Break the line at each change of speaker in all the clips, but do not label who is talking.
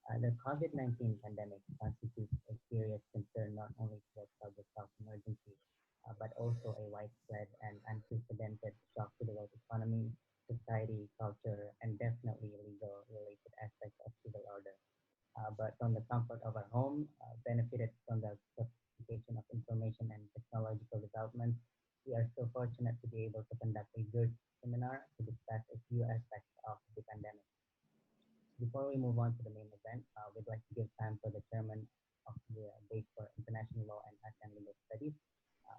The COVID-19 pandemic constitutes a serious concern not only to a public health emergency, but also a widespread and unprecedented shock to the world economy, society, culture, and definitely legal related aspects of civil order. But from the comfort of our home, benefited from the sophistication of information and technological developments, we are so fortunate to be able to conduct a good seminar to discuss a few aspects of the pandemic. Before we move on to the main event, we'd like to give time for the chairman of the Base for International Law and ASEAN Legal Studies,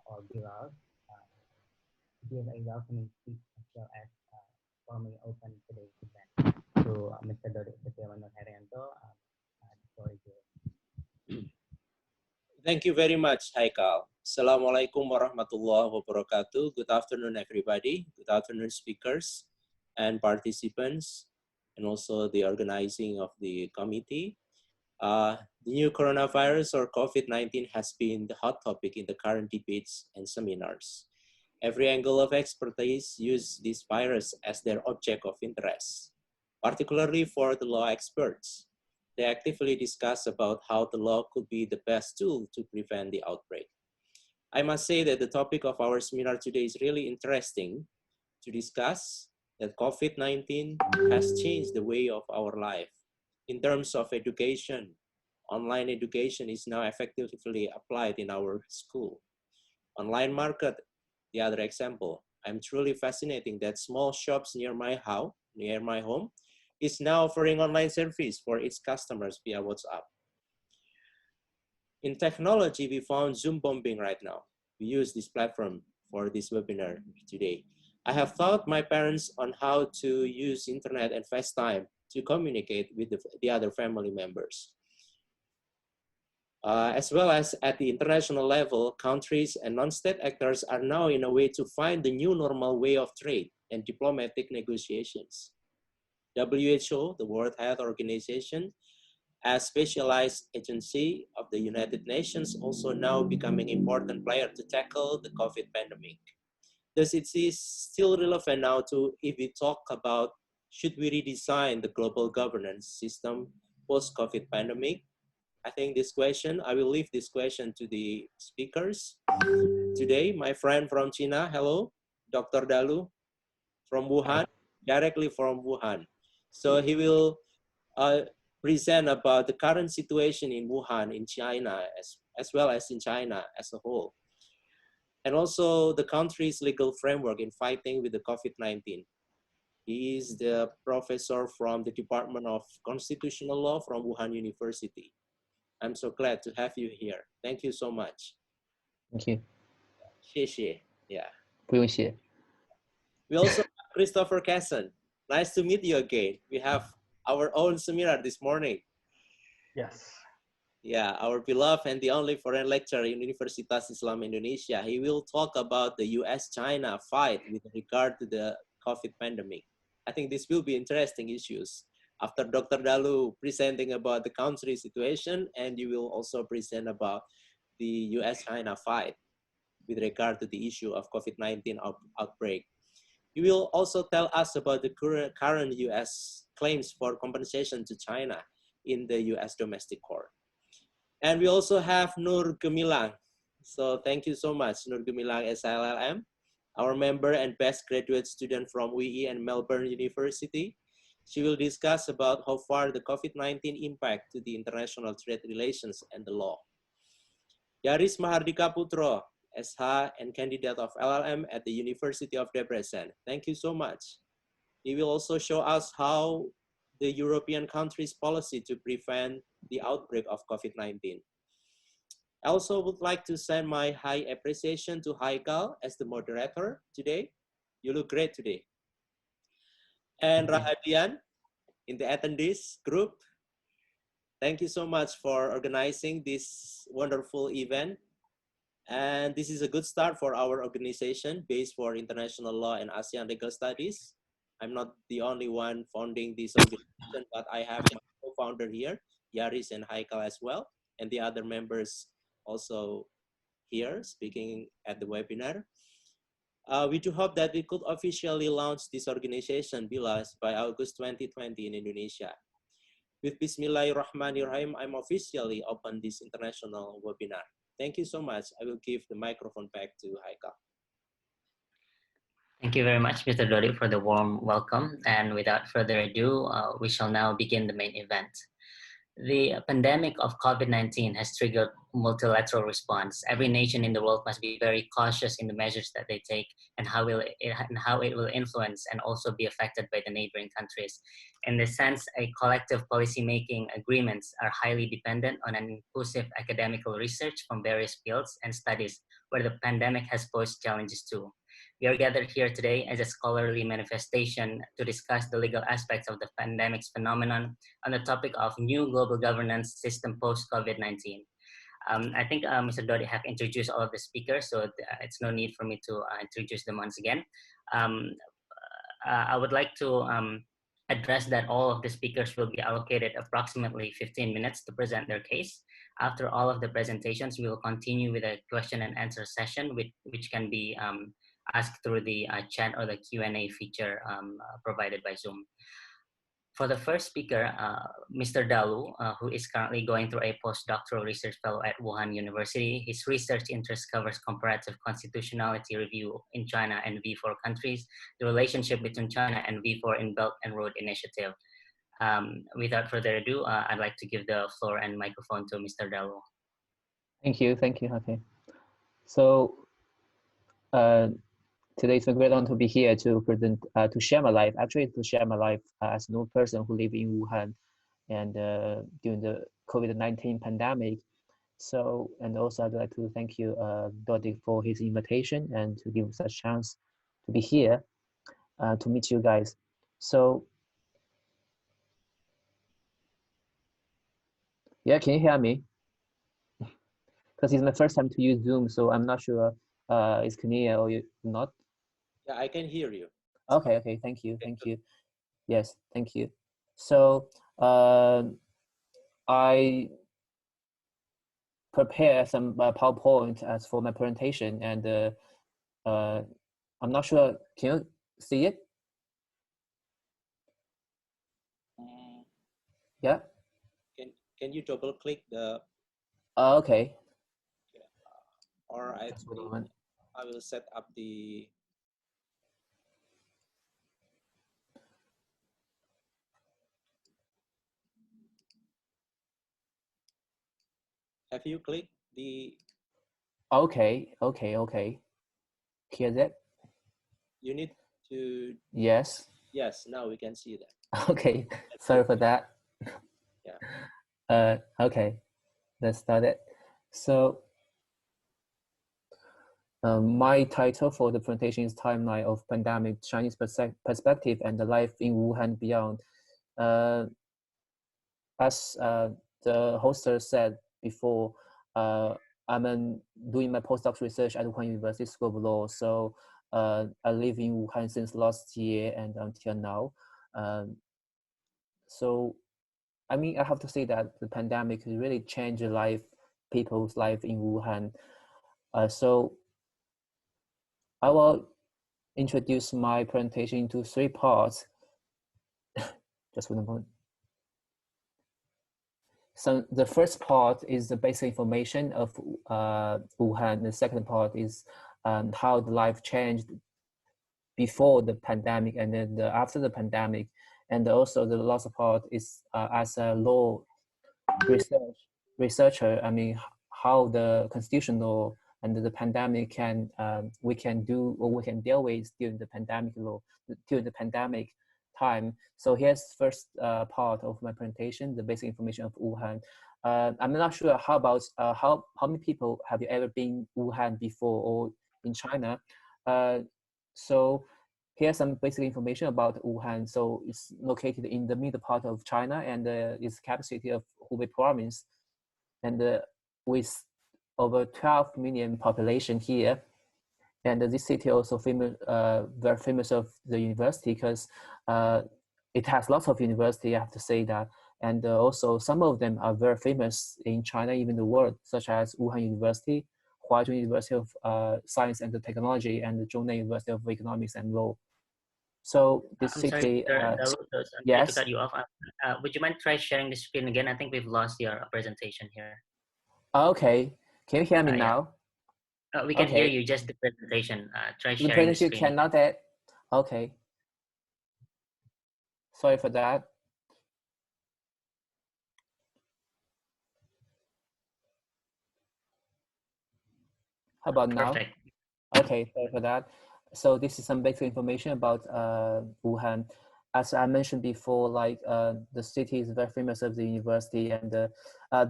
or BILAL, to give a welcoming speech as well as formally open today's event. To Mr. Dodo Setiawan Herianto, the floor is yours.
Thank you very much, Haikal. Assalamualaikum warahmatullahi wabarakatuh. Good afternoon, everybody. Good afternoon, speakers and participants, and also the organizing of the committee. The new coronavirus or COVID-19 has been the hot topic in the current debates and seminars. Every angle of expertise use this virus as their object of interest, particularly for the law experts. They actively discuss about how the law could be the best tool to prevent the outbreak. I must say that the topic of our seminar today is really interesting to discuss, that COVID-19 has changed the way of our life. In terms of education, online education is now effectively applied in our school. Online market, the other example. I'm truly fascinating that small shops near my home, is now offering online service for its customers via WhatsApp. In technology, we found Zoom bombing right now. We use this platform for this webinar today. I have taught my parents on how to use internet and FaceTime to communicate with the other family members. As well as at the international level, countries and non-state actors are now in a way to find the new normal way of trade and diplomatic negotiations. WHO, the World Health Organization, as specialized agency of the United Nations, also now becoming important player to tackle the COVID pandemic. Thus, it is still relevant now to, if we talk about, should we redesign the global governance system post-COVID pandemic? I think this question, I will leave this question to the speakers. Today, my friend from China, hello, Dr. Dalu from Wuhan, directly from Wuhan. So he will present about the current situation in Wuhan, in China, as well as in China as a whole. And also the country's legal framework in fighting with the COVID-19. He is the professor from the Department of Constitutional Law from Wuhan University. I'm so glad to have you here. Thank you so much.
Thank you.
谢谢. Yeah.
不用谢.
We also have Christopher Casson. Nice to meet you again. We have our own seminar this morning.
Yes.
Yeah, our beloved and the only foreign lecturer in Universitas Islam Indonesia. He will talk about the US-China fight with regard to the COVID pandemic. I think this will be interesting issues. After Dr. Dalu presenting about the country situation, and you will also present about the US-China fight with regard to the issue of COVID-19 outbreak. You will also tell us about the current US claims for compensation to China in the US domestic court. And we also have Nur Gemilang. So thank you so much, Nur Gemilang SLLM, our member and best graduate student from WII and Melbourne University. She will discuss about how far the COVID-19 impact to the international trade relations and the law. Yaris Mahardika Putro, SH and candidate of LLM at the University of Debrecen. Thank you so much. He will also show us how the European countries' policy to prevent the outbreak of COVID-19. I also would like to send my high appreciation to Haikal as the moderator today. You look great today. And Rahadian in the attendees group. Thank you so much for organizing this wonderful event. And this is a good start for our organization, Base for International Law and ASEAN Legal Studies. I'm not the only one founding this organization, but I have my co-founder here, Yaris and Haikal as well, and the other members also here speaking at the webinar. We do hope that we could officially launch this organization, BILAS, by August 2020 in Indonesia. With Bismillahirrahmanirrahim, I'm officially open this international webinar. Thank you so much. I will give the microphone back to Haikal.
Thank you very much, Mr. Dodi, for the warm welcome. And without further ado, we shall now begin the main event. The pandemic of COVID-19 has triggered multilateral response. Every nation in the world must be very cautious in the measures that they take and how it will influence and also be affected by the neighboring countries. In this sense, a collective policymaking agreements are highly dependent on an inclusive academical research from various fields and studies where the pandemic has posed challenges too. We are gathered here today as a scholarly manifestation to discuss the legal aspects of the pandemic's phenomenon on the topic of new global governance system post-COVID-19. I think Mr. Dodi have introduced all of the speakers, so it's no need for me to introduce them once again. I would like to address that all of the speakers will be allocated approximately 15 minutes to present their case. After all of the presentations, we will continue with a question and answer session, which can be asked through the chat or the Q&A feature provided by Zoom. For the first speaker, Mr. Dalu, who is currently going through a postdoctoral research fellow at Wuhan University. His research interest covers comparative constitutionality review in China and V4 countries, the relationship between China and V4 in Belt and Road Initiative. Without further ado, I'd like to give the floor and microphone to Mr. Dalu.
Thank you, Happy. So today it's a great honor to be here to present, to share my life, as a new person who live in Wuhan and during the COVID-19 pandemic. So, and also I'd like to thank you, Dodi, for his invitation and to give such chance to be here to meet you guys. So, yeah, can you hear me? Because it's my first time to use Zoom, so I'm not sure it's clear or not.
Yeah, I can hear you.
Okay, thank you. Yes, thank you. So I prepare some PowerPoint as for my presentation, and I'm not sure. Can you see it? Yeah.
Can you double click the?
Okay.
Or I will set up the. Have you clicked the?
Okay. Here's it.
You need to.
Yes.
Yes, now we can see that.
Okay, sorry for that.
Yeah.
Okay, let's start it. So my title for the presentation is Timeline of Pandemic, Chinese Perspective and the Life in Wuhan Beyond. As the hoster said before, I'm doing my postdoc research at Wuhan University School of Law. So I live in Wuhan since last year and until now. So, I mean, I have to say that the pandemic really changed people's life in Wuhan. So I will introduce my presentation into 3 parts. Just 1 moment. So the first part is the basic information of Wuhan. The second part is how the life changed before the pandemic and then after the pandemic. And also the last part is as a law researcher, I mean, how the constitutional and the pandemic we can do or we can deal with during the pandemic time. So here's the first part of my presentation, the basic information of Wuhan. I'm not sure how about how many people have you ever been Wuhan before or in China? So here's some basic information about Wuhan. So it's located in the middle part of China and its capital city of Hubei province. And with over 12 million population here. And this city also famous, very famous of the university because it has lots of university, I have to say that. And also some of them are very famous in China, even the world, such as Wuhan University, Huazhong University of Science and Technology, and the Zhongnan University of Economics and Law. So this
I'm sorry,
city,
sorry to
yes.
cut you off. Would you mind try sharing the screen again? I think we've lost your presentation here.
Okay, can you hear me
Yeah.
now?
We can hear
Okay,
you, just the presentation. Try
the
sharing the
presentation
screen.
cannot add. Okay, sorry for that. How about now?
Perfect.
Okay, sorry for that. So this is some basic information about Wuhan. As I mentioned before, like the city is very famous of the university, and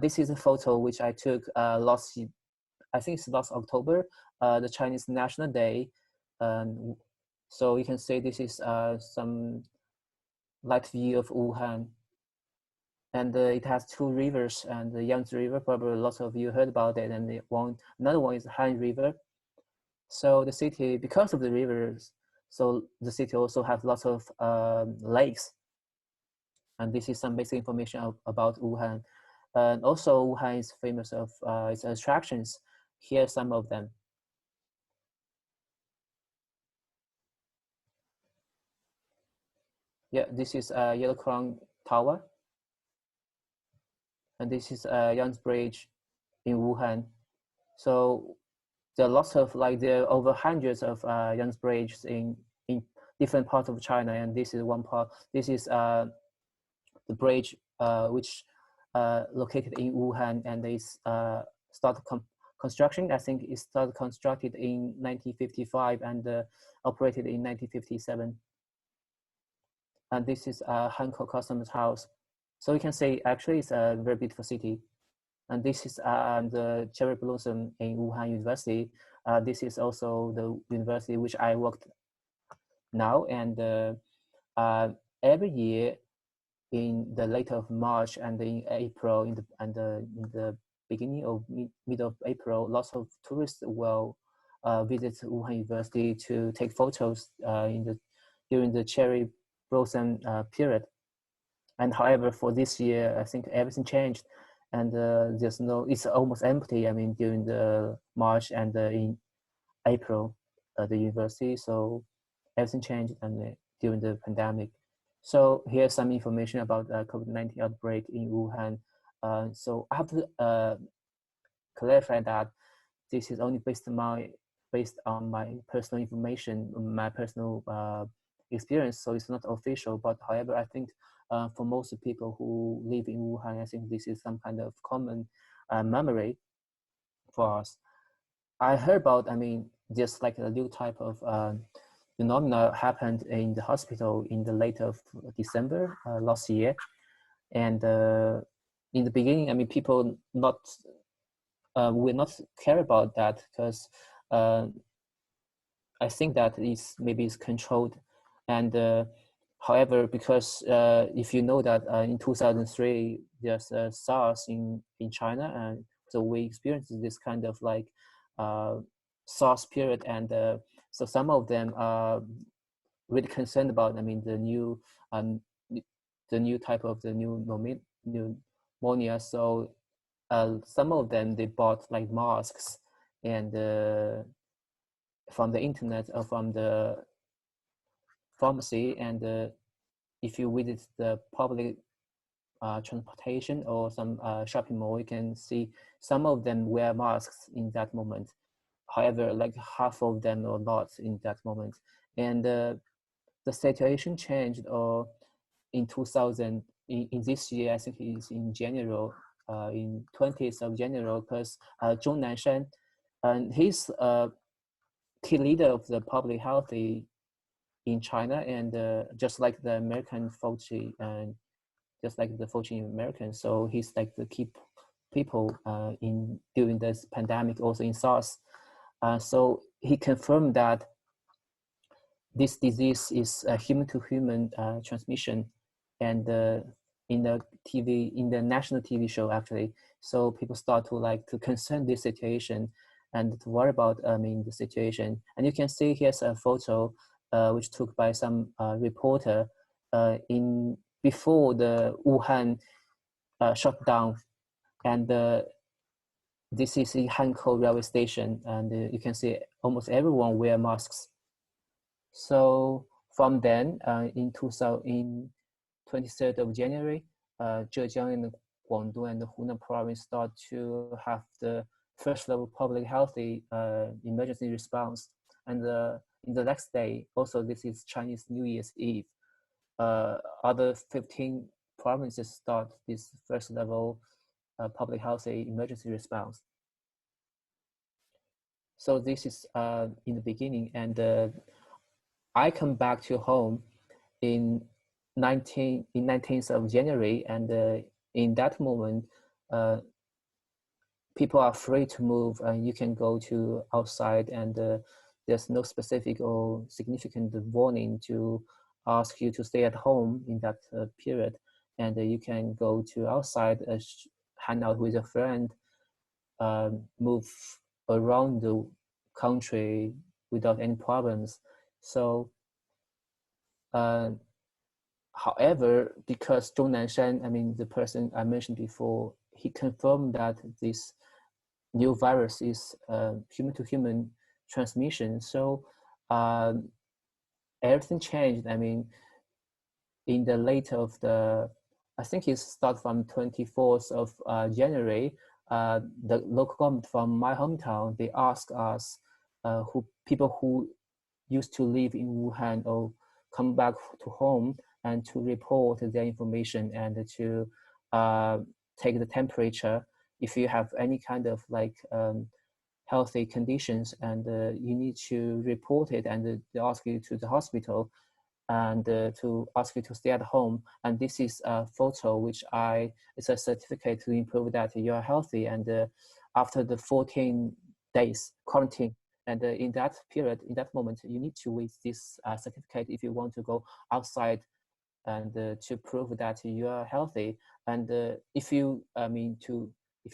this is a photo which I took I think it's last October, the Chinese National Day. So you can see this is some light view of Wuhan. And it has two rivers, and the Yangtze River, probably lots of you heard about it, and another one is Han River. So the city, because of the rivers, so the city also has lots of lakes. And this is some basic information about Wuhan. And also Wuhan is famous of its attractions. Here are some of them. Yeah, this is Yellow Crown Tower. And this is Yangtze Bridge in Wuhan. So there are lots of, like, there are over hundreds of Yangtze bridges in different parts of China, and this is one part. This is the bridge which located in Wuhan, and they started construction. I think it started constructed in 1955 and operated in 1957. And this is Hankook Customs House. So you can say actually it's a very beautiful city. And this is the cherry blossom in Wuhan University. This is also the university which I worked now. And every year in the late of March and in April, in the beginning of mid of April, lots of tourists will visit Wuhan University to take photos during the cherry blossom period. And however, for this year, I think everything changed, and it's almost empty. I mean, during the March and in April, the university. So everything changed, and during the pandemic. So here's some information about COVID-19 outbreak in Wuhan. So I have to clarify that this is only based on my personal information, my personal experience. So it's not official, but however, I think for most people who live in Wuhan, I think this is some kind of common memory for us. I heard about, I mean, just like a new type of phenomena happened in the hospital in the late of December last year. And in the beginning, I mean, people will not care about that because I think that maybe it's controlled. And however, because if you know that in 2003, there's SARS in China, and so we experienced this kind of like SARS period, and so some of them are really concerned about, I mean, the new type of the pneumonia. So some of them, they bought like masks and from the internet or from the pharmacy, and if you visit the public transportation or some shopping mall, you can see some of them wear masks in that moment. However, like half of them or not in that moment. And the situation changed or in 2000, in this year, I think it's in January, in 20th of January, because Zhong Nanshan, and he's key leader of the public health in China, and just like the American Fauci, and just like the Fauci American, so he's like the key people in during this pandemic, also in SARS. So he confirmed that this disease is a human-to-human transmission, and in the national TV show actually, so people start to concern this situation and to worry about the situation. And you can see here's a photo which took by some reporter in before the Wuhan shutdown, and this is in Hankou railway station, and you can see almost everyone wear masks. So from then, in 23rd of January, Zhejiang and Guangdong and the Hunan province start to have the first level public healthy emergency response. And in the next day, also this is Chinese New Year's Eve, other 15 provinces start this first level public healthy emergency response. So this is in the beginning, and I come back to home in 19th of January, and in that moment, people are free to move, and you can go to outside, and there's no specific or significant warning to ask you to stay at home in that period, and you can go to outside, hang out with a friend, move around the country without any problems. So however, because Zhong Nanshan, I mean, the person I mentioned before, he confirmed that this new virus is human-to-human transmission. So everything changed. I mean, in the late of the, I think it started from 24th of January, the local government from my hometown, they asked us, people who used to live in Wuhan or come back to home, and to report their information and to take the temperature. If you have any kind of like healthy conditions, and you need to report it, and they ask you to the hospital, and to ask you to stay at home. And this is a photo which it's a certificate to prove that you are healthy. And after the 14 days quarantine, and in that period, in that moment, you need to with this certificate if you want to go outside, and to prove that you are healthy. And if you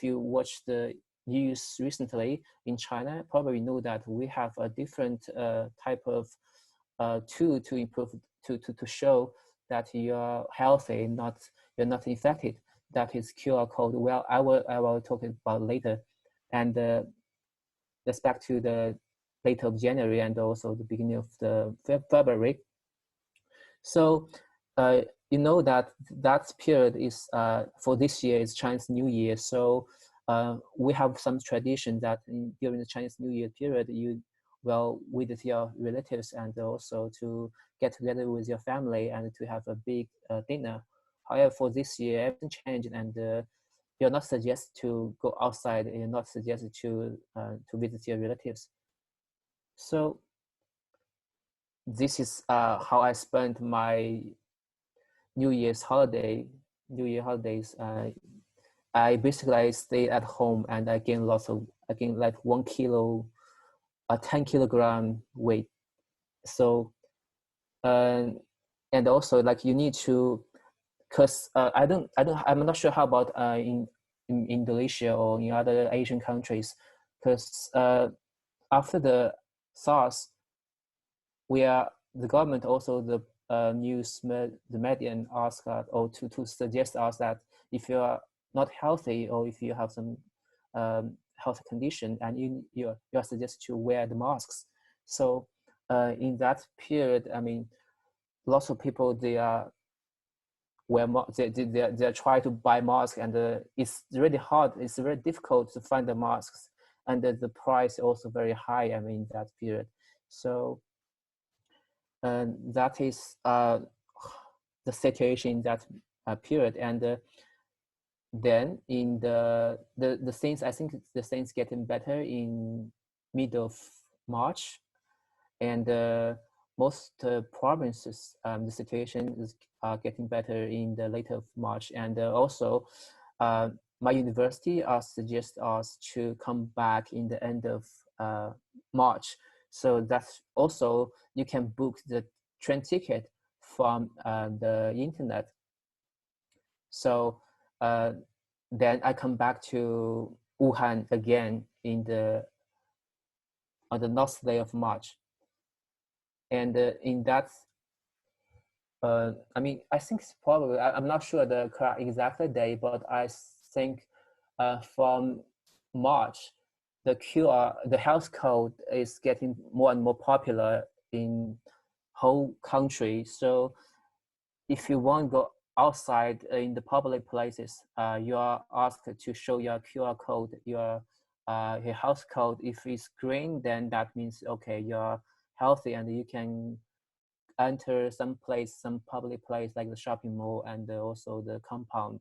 watch the news recently in China, probably know that we have a different type of tool to improve, to show that you are healthy, you're not infected. That is QR code. Well, I will talk about later. And let's back to the late of January and also the beginning of the February. So you know that period is for this year is Chinese New Year. So we have some tradition that during the Chinese New Year period, you will visit your relatives, and also to get together with your family and to have a big dinner. However, for this year, everything changed, and you're not suggested to go outside. You're not suggested to visit your relatives. So this is how I spent my New Year holidays. I basically stayed at home, and I gained like 1 kilo, a 10 kilogram weight. So and also like you need to, because I'm not sure how about in Indonesia or in other Asian countries, because after the SARS, the government, also the the media ask us, or to suggest us that if you are not healthy, or if you have some health condition, and you are suggested to wear the masks. So in that period, I mean, lots of people, they are try to buy masks, and it's really hard. It's very difficult to find the masks, and the price also very high. I mean, that period. So that is the situation in that period. And then in the things, I think the things getting better in mid of March, and most provinces, the situation is getting better in the late of March. And also my university suggests us to come back in the end of March. So that's also, you can book the train ticket from the internet. So then I come back to Wuhan again on the last day of March. And in that, I mean, I think it's probably, I'm not sure the correct exact day, but I think from March, the health code is getting more and more popular in whole country. So if you want to go outside in the public places, you are asked to show your QR code, your health code. If it's green, then that means okay, you're healthy and you can enter some place, some public place like the shopping mall and also the compound.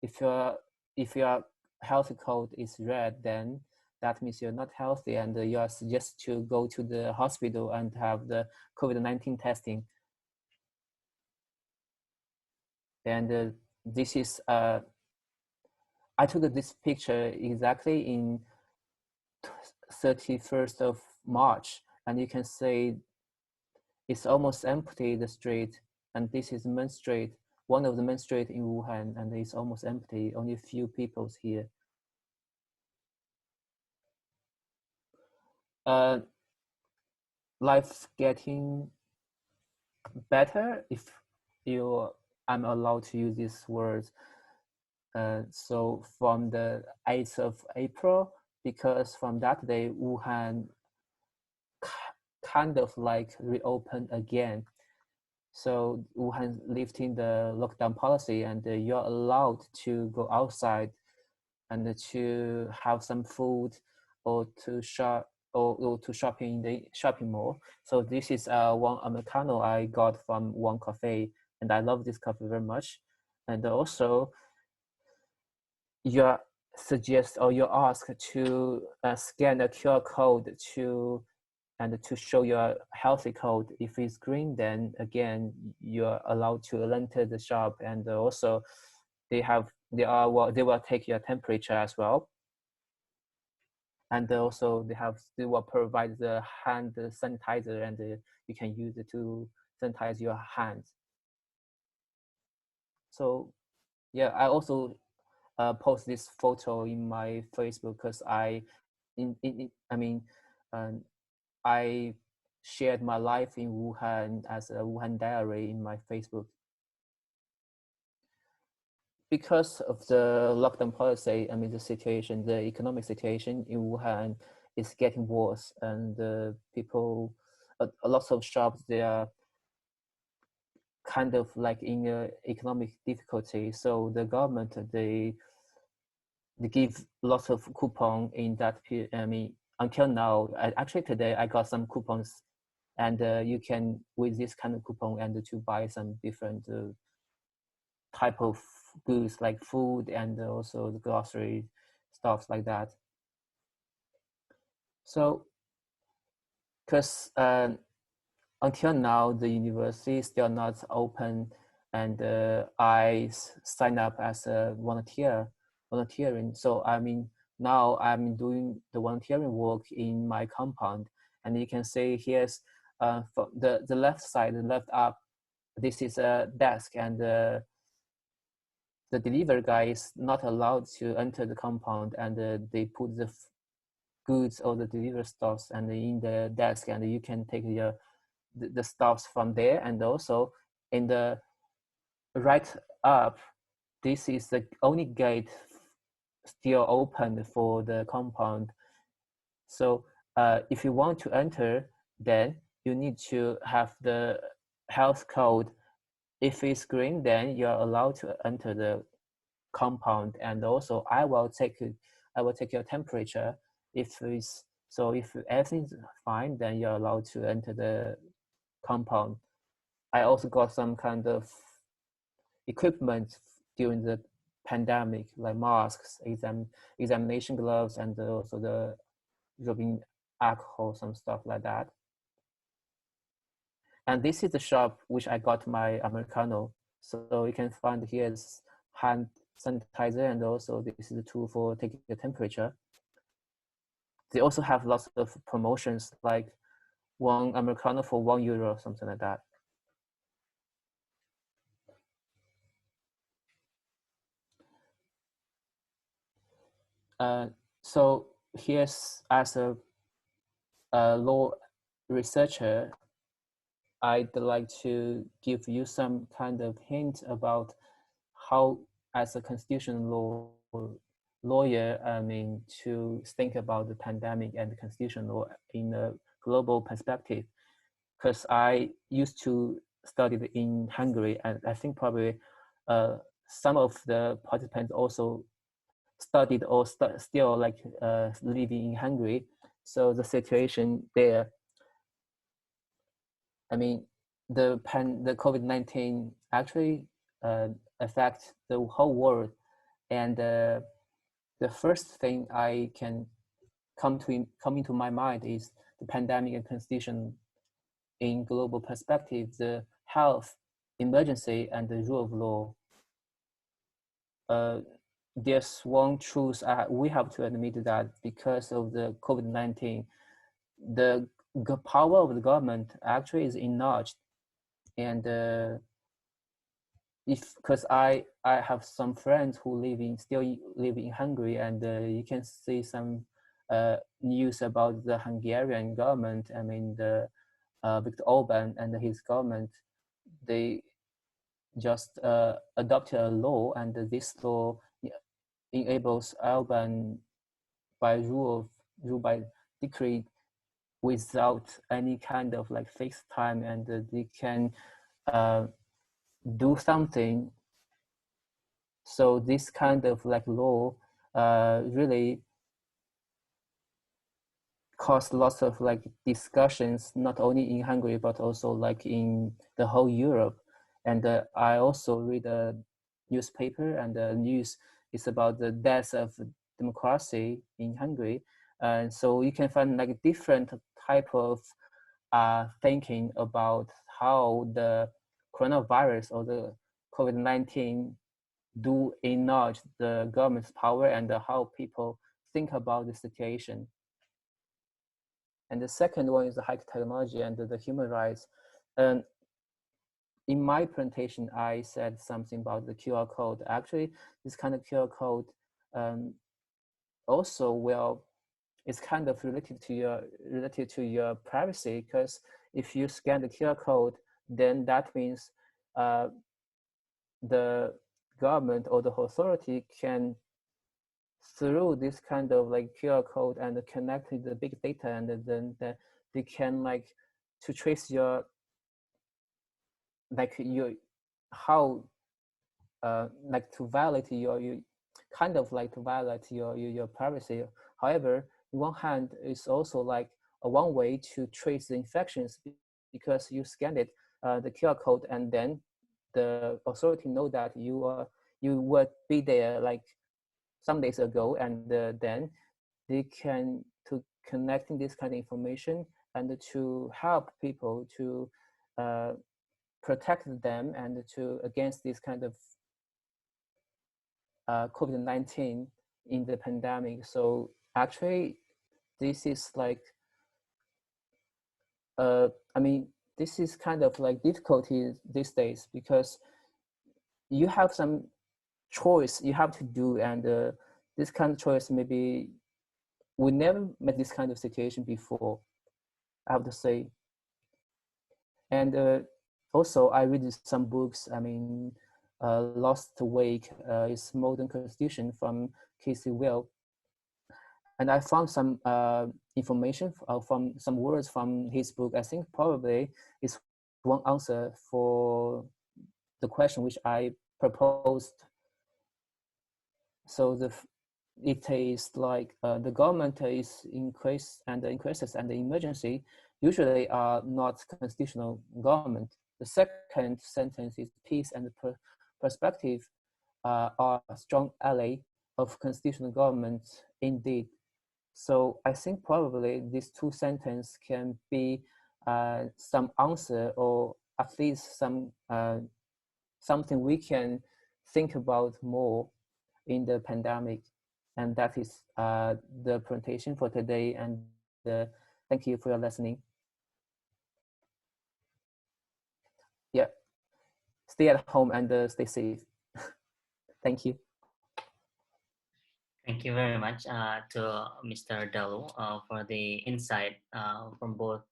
If your health code is red, then that means you're not healthy and you are suggested to go to the hospital and have the COVID-19 testing. And this is I took this picture exactly in 31st of March, and you can see it's almost empty, the street, and this is Main Street, one of the main street in Wuhan, and it's almost empty, only a few people's here. Life getting better, if I'm allowed to use these words. So from the 8th of April, because from that day, Wuhan kind of like reopened again. So Wuhan lifting the lockdown policy, and you're allowed to go outside and to have some food or to shop or to shopping in the shopping mall. So this is one Americano I got from one cafe, and I love this coffee very much. And also, you're suggest or you're asked to scan a QR code to show your healthy code. If it's green, then again you're allowed to enter the shop, and also they will take your temperature as well, and also they will provide the hand sanitizer, and you can use it to sanitize your hands. So yeah, I also post this photo in my Facebook because I shared my life in Wuhan as a Wuhan diary in my Facebook. Because of the lockdown policy, the economic situation in Wuhan is getting worse, and people, a lot of shops, they are kind of like in economic difficulty. So the government, they give lots of coupon in that period. Until now, actually today I got some coupons, and you can with this kind of coupon and to buy some different type of goods like food and also the grocery stuff like that. So because until now the university is still not open, and I signed up as a volunteering. So now I'm doing the volunteering work in my compound, and you can see here's for the left side, the left up, this is a desk, and the delivery guy is not allowed to enter the compound, and they put the goods or the delivery stuffs and in the desk, and you can take the stuffs from there. And also in the right up, this is the only gate still open for the compound. So if you want to enter, then you need to have the health code. If it's green, then you're allowed to enter the compound, and also I will take your temperature. If everything's fine, then you're allowed to enter the compound. I also got some kind of equipment during the pandemic, like masks, examination gloves, and also the rubbing alcohol, some stuff like that. And this is the shop which I got my Americano. So you can find here is hand sanitizer, and also this is the tool for taking the temperature. They also have lots of promotions, like one Americano for €1, something like that. So here's, as a law researcher, I'd like to give you some kind of hint about how, as a constitutional lawyer, to think about the pandemic and the constitutional law in a global perspective. because I used to study in Hungary, and I think probably some of the participants also studied or still like living in Hungary. So the situation there, I mean, the COVID-19 actually affects the whole world, and the first thing I can come into my mind is the pandemic and constitution in global perspective, the health emergency and the rule of law. There's one truth we have to admit that because of the COVID-19, the power of the government actually is enlarged. And if because I have some friends who still live in Hungary, and you can see some news about the Hungarian government. I mean the Viktor Orban and his government, they just adopted a law, and this law enables Orban by rule by decree without any kind of like fixed time, and they can do something. So this kind of like law really caused lots of like discussions, not only in Hungary but also like in the whole Europe. And I also read a newspaper, and the news is about the death of democracy in Hungary. And so you can find like different type of thinking about how the coronavirus or the COVID-19 do enlarge the government's power, and how people think about the situation. And the second one is the high technology and the human rights. And in my presentation, I said something about the QR code. Actually, this kind of QR code also it's kind of related to your privacy, because if you scan the QR code, then that means the government or the authority can, through this kind of like QR code and connect with the big data, and then they can like to trace your like your how like to violate your kind of like to violate your privacy. However, on one hand, it's also like a one way to trace the infections, because you scan it the QR code, and then the authority know that you would be there like some days ago, and then they can to connecting this kind of information and to help people to protect them and to against this kind of COVID-19 in the pandemic. So actually, this is like I mean, this is kind of like difficulty these days, because you have some choice you have to do, and this kind of choice maybe we never met this kind of situation before, I have to say. And also I read some books. I mean, Lost Wake is Modern Constitution from Casey Will, and I found some information from some words from his book. I think probably is one answer for the question which I proposed. So it is like the government is increases and the emergency usually are not constitutional government. The second sentence is peace and perspective are a strong ally of constitutional government indeed. So I think probably these two sentences can be some answer, or at least some something we can think about more in the pandemic. And that is the presentation for today. And thank you for your listening. Yeah, stay at home and stay safe. Thank you.
Thank you very much to Mr. Dalu for the insight from both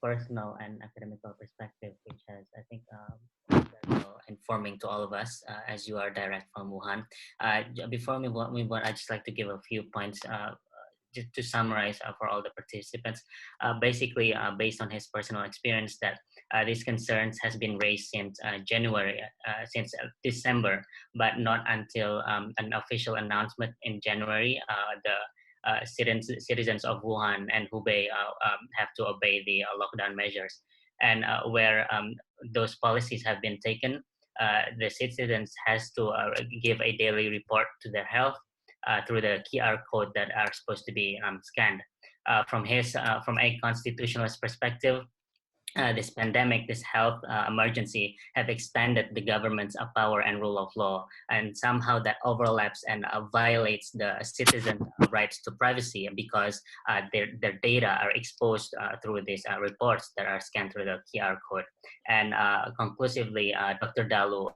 personal and academical perspective, which has, I think, very well informing to all of us as you are direct from Wuhan. Before we move on, I'd just like to give a few points just to summarize for all the participants, basically based on his personal experience, that these concerns has been raised since January, since December, but not until an official announcement in January. The citizens of Wuhan and Hubei have to obey the lockdown measures, and where those policies have been taken, the citizens has to give a daily report to their health through the QR code that are supposed to be scanned. From a constitutionalist perspective, this pandemic, this health emergency, have extended the government's power and rule of law, and somehow that overlaps and violates the citizens' rights to privacy, because their data are exposed through these reports that are scanned through the QR code. And conclusively, Dr. Dalu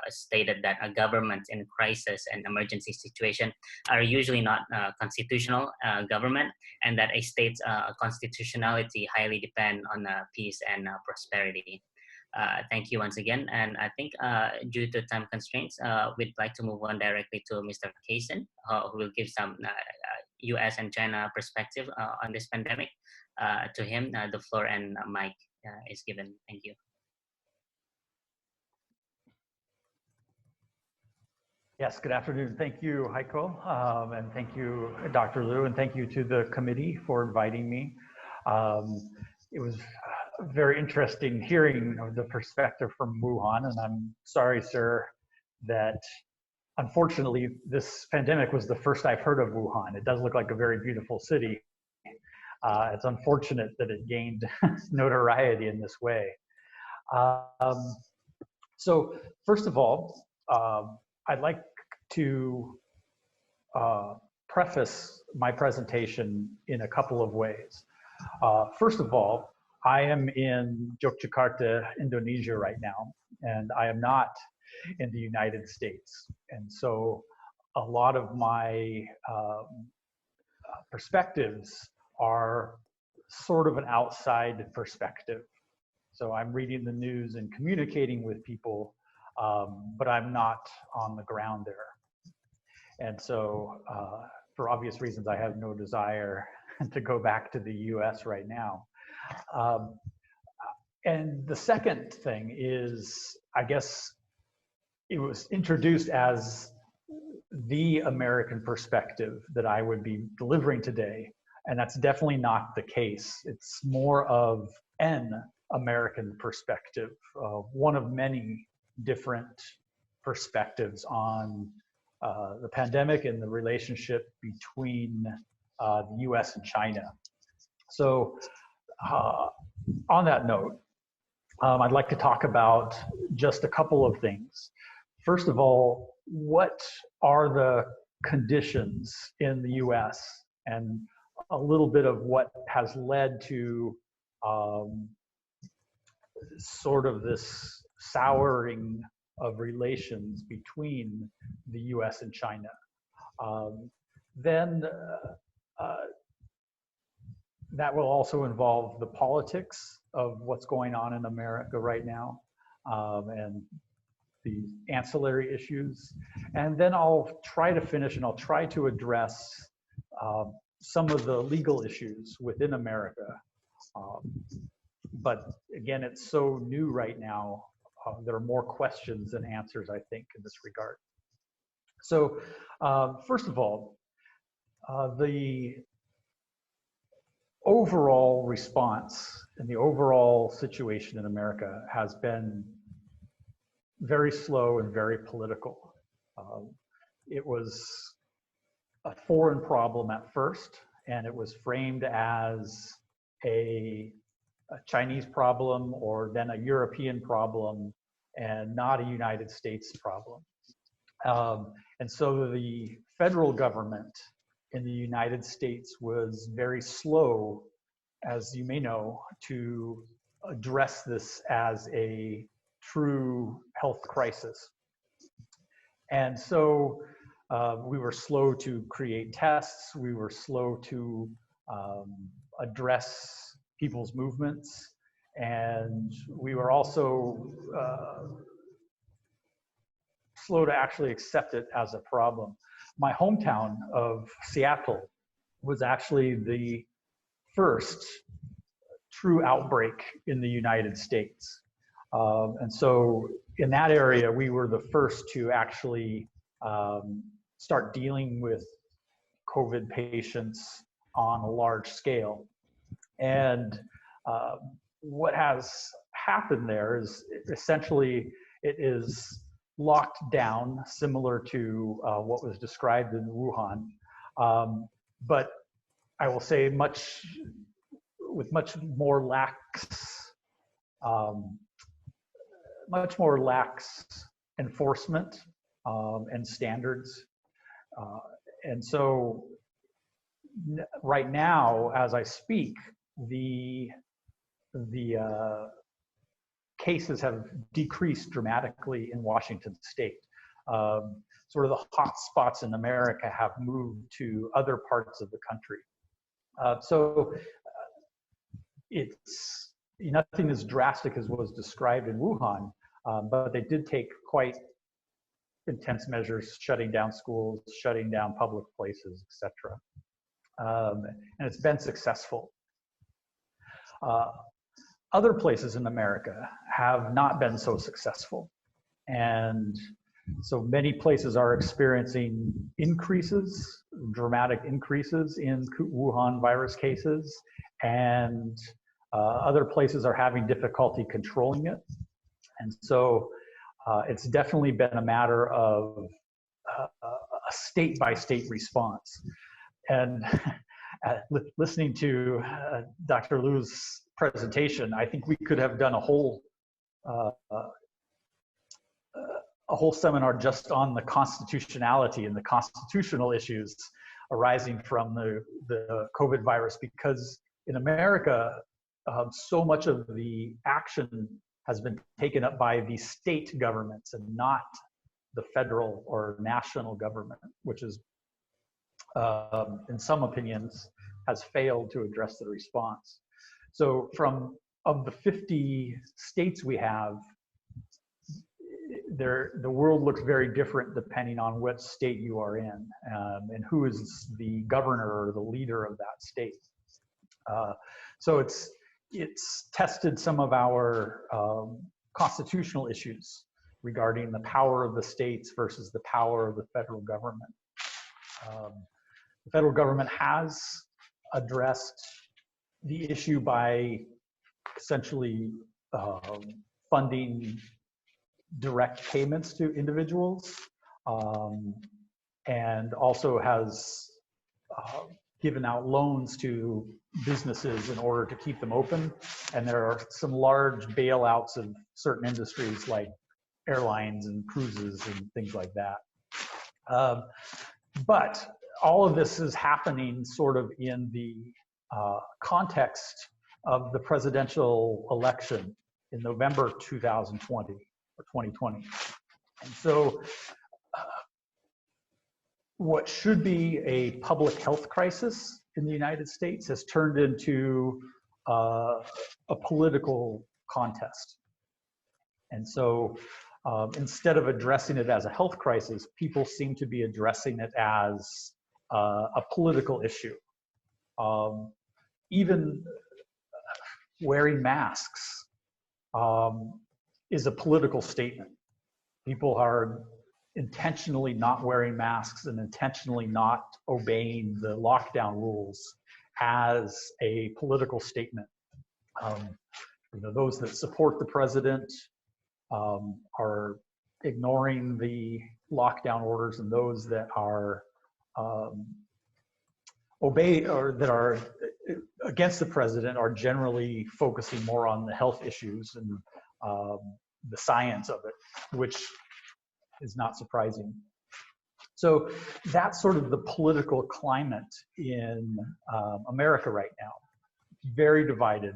stated that a government in crisis and emergency situation are usually not constitutional government, and that a state's constitutionality highly depend on peace and prosperity. Thank you once again. And I think due to time constraints, we'd like to move on directly to Mr. Kaysen, who will give some US and China perspective on this pandemic. To him, the floor and mic is given. Thank you.
Yes, good afternoon. Thank you, Heiko, and thank you, Dr. Liu, and thank you to the committee for inviting me. It was very interesting hearing the perspective from Wuhan, and I'm sorry, sir, that unfortunately this pandemic was the first I've heard of Wuhan. It does look like a very beautiful city. It's unfortunate that it gained notoriety in this way. So first of all, I'd like to preface my presentation in a couple of ways. First of all, I am in Yogyakarta, Indonesia right now, and I am not in the United States. And so a lot of my perspectives are sort of an outside perspective. So I'm reading the news and communicating with people, but I'm not on the ground there. And so for obvious reasons, I have no desire to go back to the US right now. And the second thing is, I guess it was introduced as the American perspective that I would be delivering today. And that's definitely not the case. It's more of an American perspective, one of many different perspectives on the pandemic and the relationship between the US and China. So on that note, I'd like to talk about just a couple of things. First of all, what are the conditions in the US, and a little bit of what has led to sort of this souring of relations between the US and China. Then that will also involve the politics of what's going on in America right now, and the ancillary issues. And then I'll try to finish, and I'll try to address some of the legal issues within America. But again, it's so new right now. There are more questions than answers, I think, in this regard. So first of all, the overall response and the overall situation in America has been very slow and very political. It was a foreign problem at first, and it was framed as a Chinese problem, or then a European problem, and not a United States problem. And so the federal government in the United States was very slow, as you may know, to address this as a true health crisis. And so we were slow to create tests. We were slow to address people's movements. And we were also slow to actually accept it as a problem. My hometown of Seattle was actually the first true outbreak in the United States. And so in that area, we were the first to actually start dealing with COVID patients on a large scale. And what has happened there is essentially it is locked down, similar to what was described in Wuhan. But I will say with much more lax enforcement and standards. And so right now, as I speak, the cases have decreased dramatically in Washington state. Sort of the hot spots in America have moved to other parts of the country. So it's nothing as drastic as was described in Wuhan, but they did take quite intense measures, shutting down schools, shutting down public places, etc. And it's been successful. Other places in America have not been so successful. And so many places are experiencing increases, dramatic increases in Wuhan virus cases, and other places are having difficulty controlling it. And so it's definitely been a matter of a state-by-state response. And listening to Dr. Liu's presentation, I think we could have done a whole seminar just on the constitutionality and the constitutional issues arising from the COVID virus, because in America, so much of the action has been taken up by the state governments and not the federal or national government, which is, in some opinions, has failed to address the response. So of the 50 states we have, the world looks very different depending on what state you are in, and who is the governor or the leader of that state. So it's tested some of our constitutional issues regarding the power of the states versus the power of the federal government. The federal government has addressed the issue by essentially funding direct payments to individuals, and also has given out loans to businesses in order to keep them open. And there are some large bailouts of certain industries like airlines and cruises and things like that. But all of this is happening sort of in the context of the presidential election in November 2020 or 2020. And so what should be a public health crisis in the United States has turned into a political contest. And so instead of addressing it as a health crisis, people seem to be addressing it as a political issue. Even wearing masks is a political statement. People are intentionally not wearing masks and intentionally not obeying the lockdown rules as a political statement. Those that support the president are ignoring the lockdown orders, and those that are that are against the president are generally focusing more on the health issues and the science of it, which is not surprising. So that's sort of the political climate in America right now. Very divided.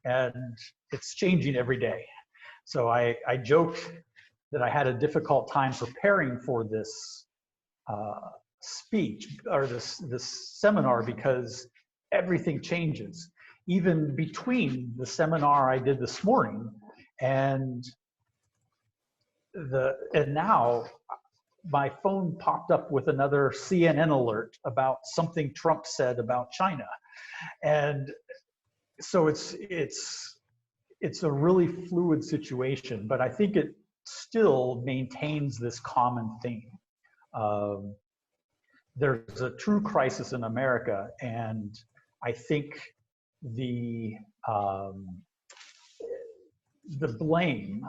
And it's changing every day. So I joked that I had a difficult time preparing for this speech or this seminar, because everything changes. Even between the seminar I did this morning and now, my phone popped up with another CNN alert about something Trump said about China. And so it's a really fluid situation, but I think it still maintains this common theme. There's a true crisis in America, and I think the blame,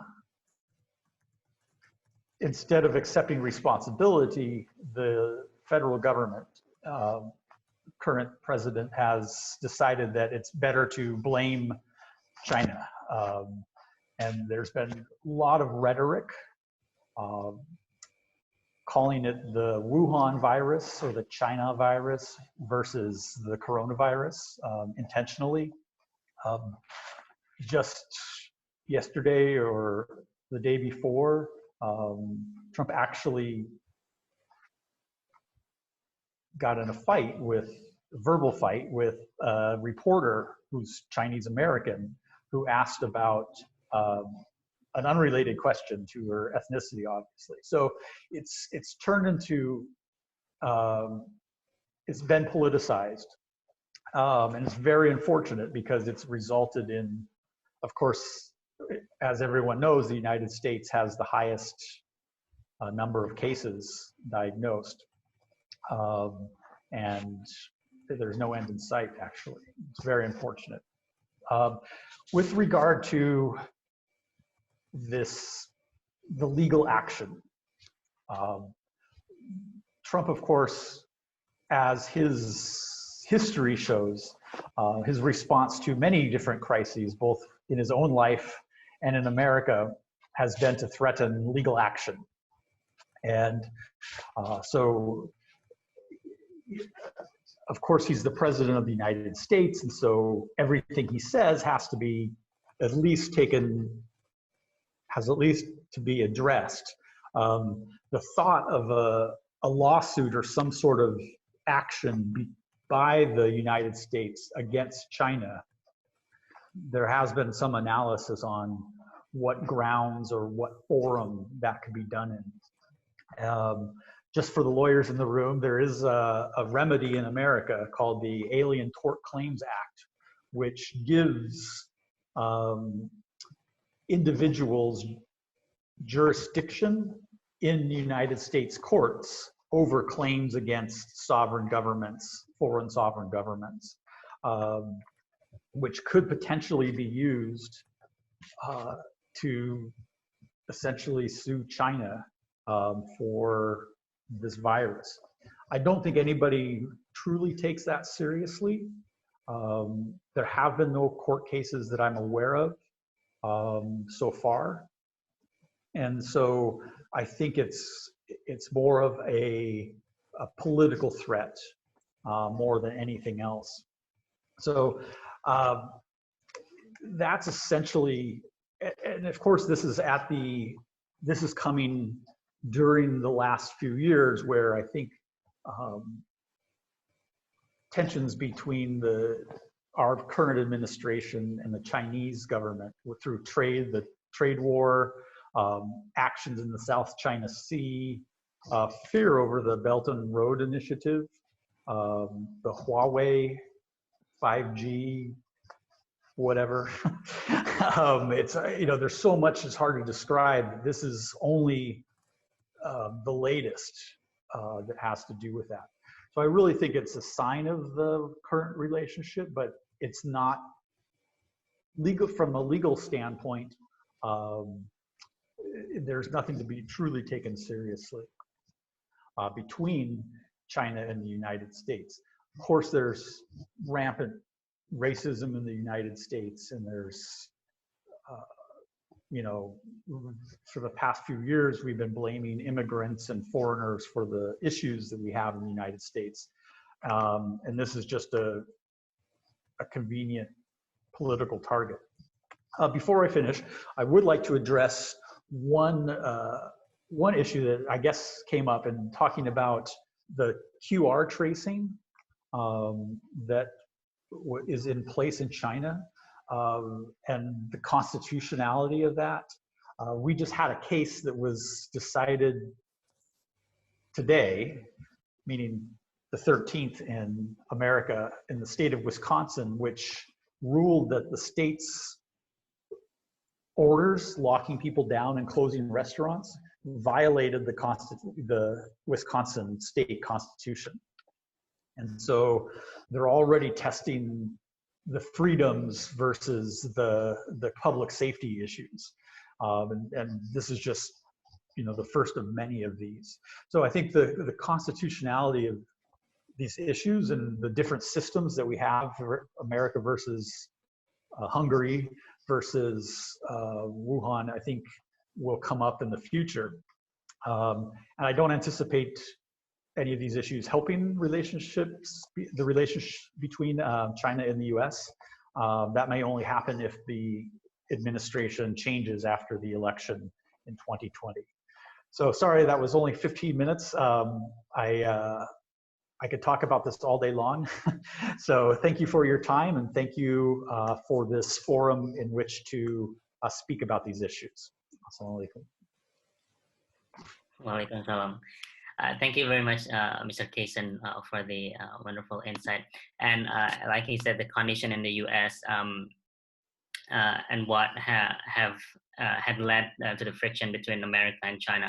instead of accepting responsibility, the federal government, current president, has decided that it's better to blame China. And there's been a lot of rhetoric calling it the Wuhan virus or the China virus versus the coronavirus, intentionally. Just yesterday or the day before, Trump actually got in a verbal fight with a reporter who's Chinese American, who asked about an unrelated question to her ethnicity, obviously. So it's turned into, it's been politicized. And it's very unfortunate because it's resulted in, of course, as everyone knows, the United States has the highest number of cases diagnosed. And there's no end in sight, actually. It's very unfortunate. With regard to the legal action, Trump, of course, as his history shows, his response to many different crises, both in his own life and in America, has been to threaten legal action. And so, of course, he's the president of the United States, and so everything he says has to be at least to be addressed. The thought of a lawsuit or some sort of action by the United States against China, there has been some analysis on what grounds or what forum that could be done in. Just for the lawyers in the room, there is a remedy in America called the Alien Tort Claims Act, which gives individuals jurisdiction in the United States courts over claims against sovereign governments, foreign sovereign governments, which could potentially be used to essentially sue China for this virus. I don't think anybody truly takes that seriously. There have been no court cases that I'm aware of so far. And so I think it's more of a political threat more than anything else. So that's essentially, and of course this is coming during the last few years where I think tensions between our current administration and the Chinese government through the trade war, actions in the South China Sea, fear over the Belt and Road Initiative, the Huawei 5G, whatever. It's, there's so much that's hard to describe. This is only the latest that has to do with that. So I really think it's a sign of the current relationship, but it's not legal from a legal standpoint. There's nothing to be truly taken seriously between China and the United States. Of course, there's rampant racism in the United States, and there's, for the past few years, we've been blaming immigrants and foreigners for the issues that we have in the United States. And this is just a convenient political target. Before I finish, I would like to address one issue that I guess came up in talking about the QR tracing that is in place in China and the constitutionality of that. We just had a case that was decided today, meaning the 13th in America, in the state of Wisconsin, which ruled that the state's orders locking people down and closing restaurants violated the Wisconsin state constitution. And so they're already testing the freedoms versus the public safety issues. And this is just, the first of many of these. So I think the constitutionality of these issues and the different systems that we have for America versus Hungary versus Wuhan, I think will come up in the future. And I don't anticipate any of these issues helping the relationship between China and the US. That may only happen if the administration changes after the election in 2020. So sorry, that was only 15 minutes. I could talk about this all day long. So thank you for your time, and thank you for this forum in which to speak about these issues. Assalamu alaikum.
Waalaikumsalam. Thank you very much, Mr. Kaysen, for the wonderful insight. And like he said, the condition in the U.S. And what had led to the friction between America and China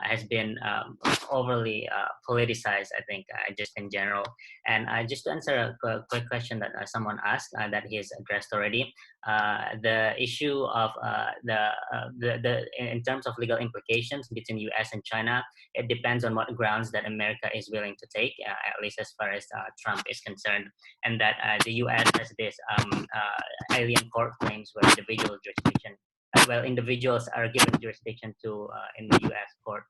has been overly politicized, I think, just in general. And just to answer a quick question that someone asked that he has addressed already, the issue of in terms of legal implications between U.S. and China, it depends on what grounds that America is willing to take, at least as far as Trump is concerned, and that the U.S. has this alien court claims where individual jurisdiction, individuals are given jurisdiction to in the U.S. court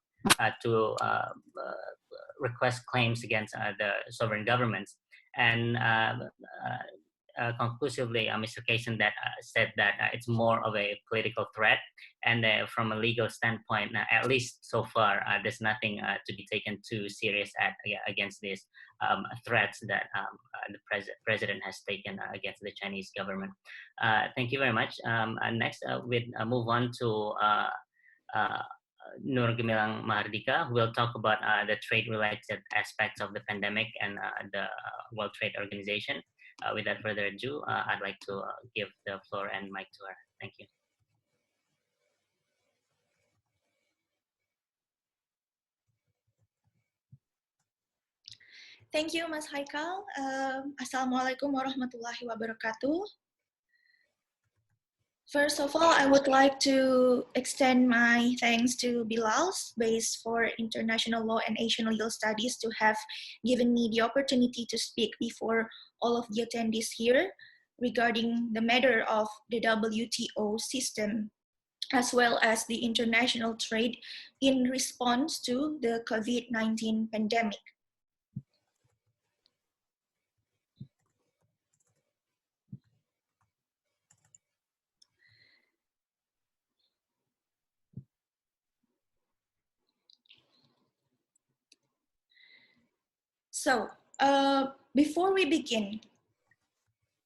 to request claims against the sovereign governments. And conclusively, Mr. Kaysen said that it's more of a political threat, and from a legal standpoint, at least so far, there's nothing to be taken too serious against these threats that the president has taken against the Chinese government. Thank you very much. Next, we'll move on to Nur Gemilang Mahardika, who will talk about the trade-related aspects of the pandemic and the World Trade Organization. Without further ado, I'd like to give the floor and mic to her. Thank you.
Thank you, Mas Haikal. Assalamualaikum warahmatullahi wabarakatuh. First of all, I would like to extend my thanks to Bilal's Base for International Law and Asian Legal Studies to have given me the opportunity to speak before all of the attendees here regarding the matter of the WTO system, as well as the international trade in response to the COVID-19 pandemic. So, before we begin,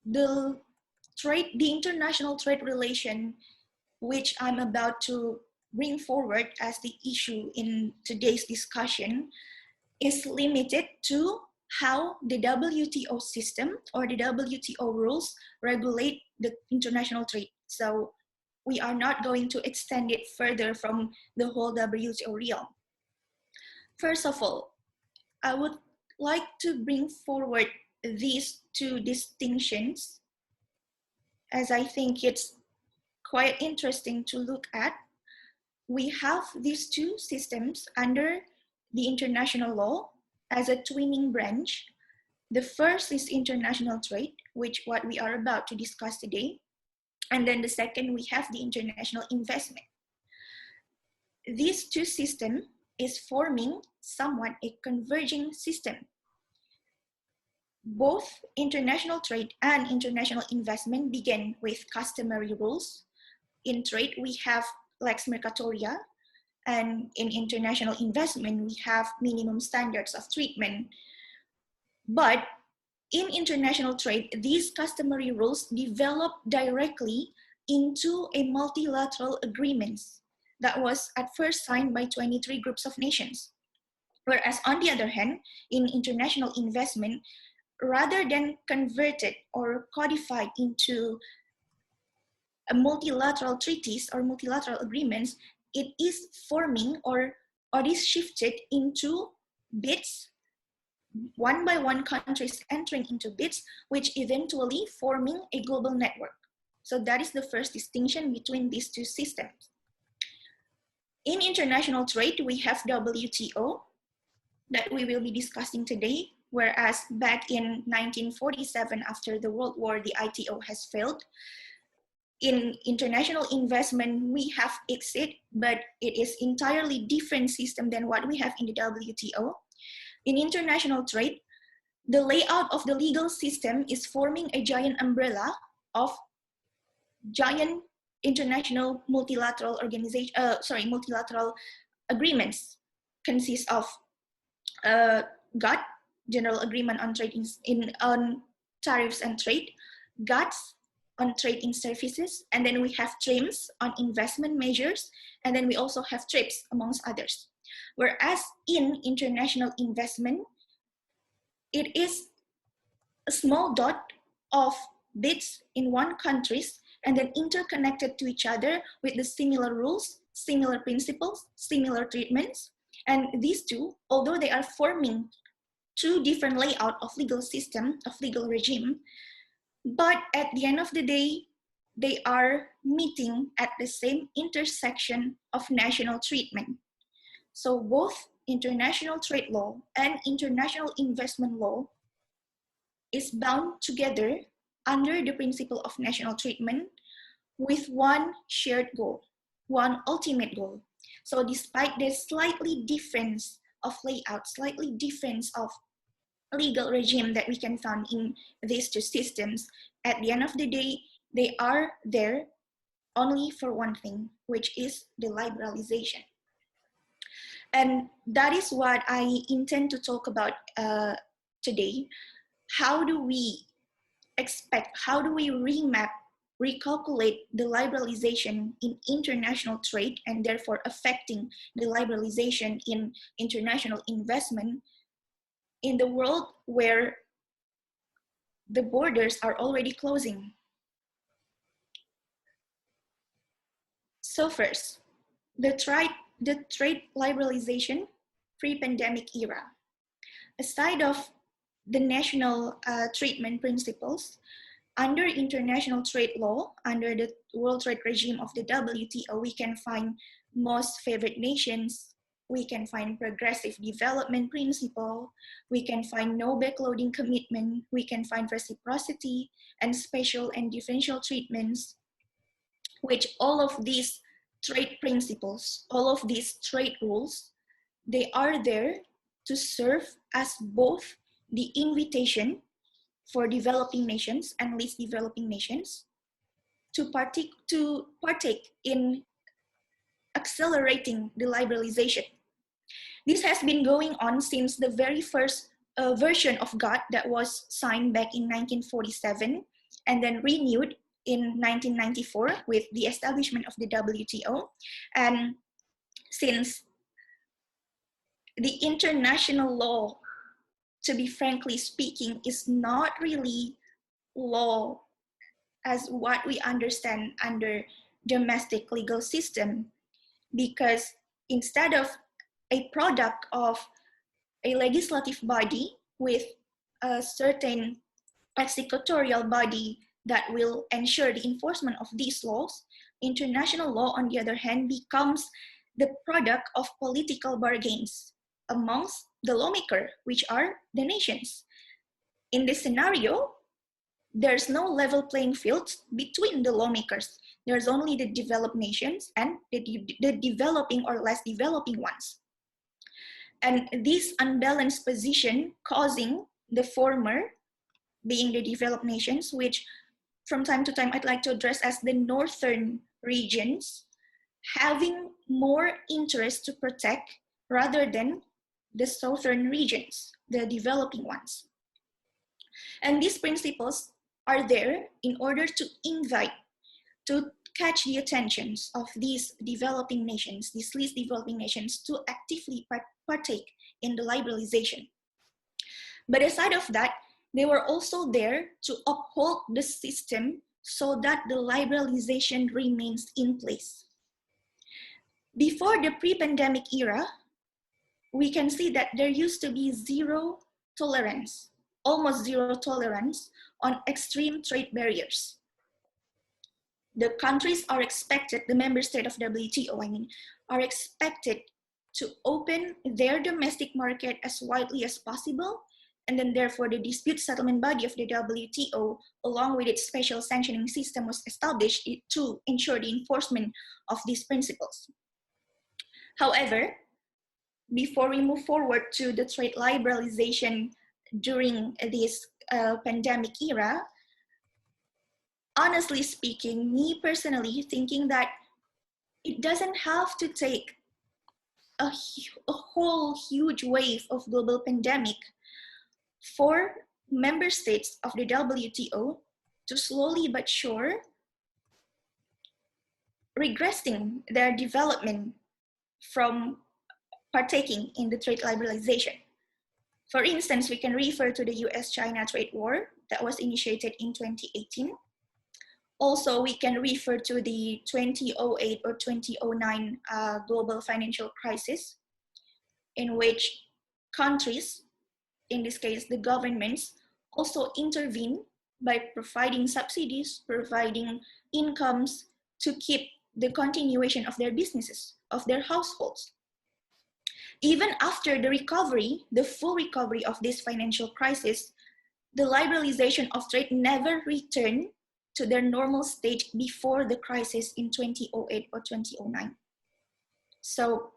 the international trade relation, which I'm about to bring forward as the issue in today's discussion, is limited to how the WTO system or the WTO rules regulate the international trade. So we are not going to extend it further from the whole WTO realm. First of all, I would like to bring forward these two distinctions, as I think it's quite interesting to look at. We have these two systems under the international law as a twinning branch. The first is international trade, which what we are about to discuss today. And then the second, we have the international investment. These two systems is forming somewhat a converging system. Both international trade and international investment begin with customary rules. In trade, we have lex mercatoria, and in international investment, we have minimum standards of treatment. But in international trade, these customary rules develop directly into a multilateral agreements that was at first signed by 23 groups of nations. Whereas on the other hand, in international investment, rather than converted or codified into a multilateral treaties or multilateral agreements, it is forming or is shifted into bids, one by one countries entering into bids, which eventually forming a global network. So that is the first distinction between these two systems. In international trade, we have WTO that we will be discussing today, whereas back in 1947, after the World War, the ITO has failed. In international investment, we have ICSID, but it is entirely different system than what we have in the WTO. In international trade, the layout of the legal system is forming a giant umbrella of giant international multilateral multilateral agreements. Consist of GATT, General Agreement on Trade on Tariffs and Trade, GATS on Trade in Services, and then we have TRIMS on investment measures, and then we also have TRIPS amongst others. Whereas in international investment, it is a small dot of bids in one countries and then interconnected to each other with the similar rules, similar principles, similar treatments. And these two, although they are forming two different layout of legal system, of legal regime, but at the end of the day, they are meeting at the same intersection of national treatment. So both international trade law and international investment law is bound together under the principle of national treatment with one shared goal, one ultimate goal. So despite the slightly difference of layout, slightly difference of legal regime that we can find in these two systems, at the end of the day, they are there only for one thing, which is the liberalization. And that is what I intend to talk about today. How do we expect, how do we remap, recalculate the liberalization in international trade and therefore affecting the liberalization in international investment in the world where the borders are already closing? So first, the trade liberalization pre-pandemic era. Aside of the national treatment principles, under international trade law, under the World Trade Regime of the WTO, we can find most favored nations, we can find progressive development principle, we can find no backloading commitment, we can find reciprocity and special and differential treatments, which all of these trade principles, all of these trade rules, they are there to serve as both the invitation for developing nations and least developing nations to partake in accelerating the liberalization. This has been going on since the very first version of GATT that was signed back in 1947 and then renewed in 1994 with the establishment of the WTO. And since the international law, to be frankly speaking, is not really law as what we understand under domestic legal system, because instead of a product of a legislative body with a certain executorial body that will ensure the enforcement of these laws, international law, on the other hand, becomes the product of political bargains amongst the lawmaker, which are the nations. In this scenario, there's no level playing field between the lawmakers. There's only the developed nations and the developing or less developing ones. And this unbalanced position causing the former, being the developed nations, which from time to time I'd like to address as the northern regions, having more interest to protect rather than the southern regions, the developing ones. And these principles are there in order to invite, to catch the attentions of these developing nations, these least developing nations, to actively partake in the liberalization. But aside of that, they were also there to uphold the system so that the liberalization remains in place. Before the pre-pandemic era, we can see that there used to be zero tolerance, almost zero tolerance on extreme trade barriers. The countries are expected, the member state of WTO, are expected to open their domestic market as widely as possible, and then therefore the dispute settlement body of the WTO, along with its special sanctioning system, was established to ensure the enforcement of these principles. However, before we move forward to the trade liberalization during this pandemic era, honestly speaking, me personally thinking that it doesn't have to take a whole huge wave of global pandemic for member states of the WTO to slowly but sure regressing their development from partaking in the trade liberalization. For instance, we can refer to the US-China trade war that was initiated in 2018. Also, we can refer to the 2008 or 2009 global financial crisis, in which countries, in this case the governments, also intervene by providing subsidies, providing incomes to keep the continuation of their businesses, of their households. Even after the recovery, the full recovery of this financial crisis, the liberalization of trade never returned to their normal state before the crisis in 2008 or 2009. So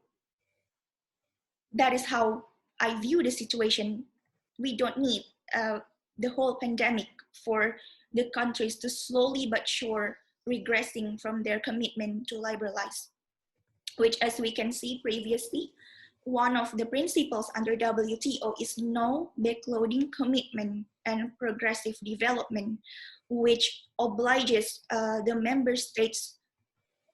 that is how I view the situation. We don't need the whole pandemic for the countries to slowly but sure regressing from their commitment to liberalize, which, as we can see previously, one of the principles under WTO is no backloading commitment and progressive development, which obliges the member states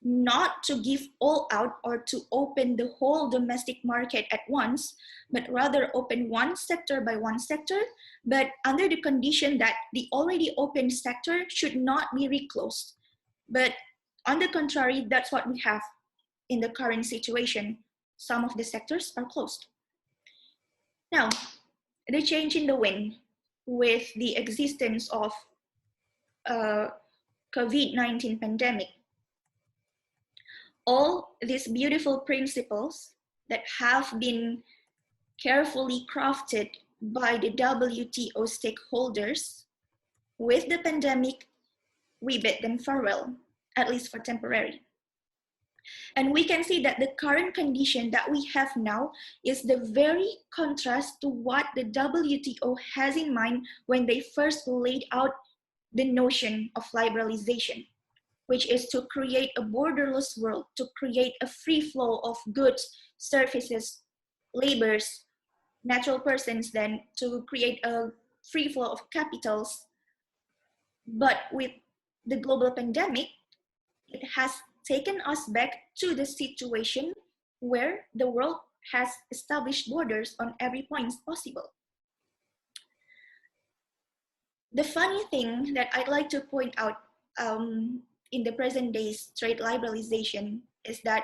not to give all out or to open the whole domestic market at once, but rather open one sector by one sector, but under the condition that the already open sector should not be reclosed. But on the contrary, that's what we have in the current situation. Some of the sectors are closed. Now, the change in the wind with the existence of COVID-19 pandemic, all these beautiful principles that have been carefully crafted by the WTO stakeholders, with the pandemic, we bid them farewell, at least for temporary. And we can see that the current condition that we have now is the very contrast to what the WTO has in mind when they first laid out the notion of liberalization, which is to create a borderless world, to create a free flow of goods, services, labors, natural persons, then to create a free flow of capitals. But with the global pandemic, it has taken us back to the situation where the world has established borders on every point possible. The funny thing that I'd like to point out in the present day's trade liberalization is that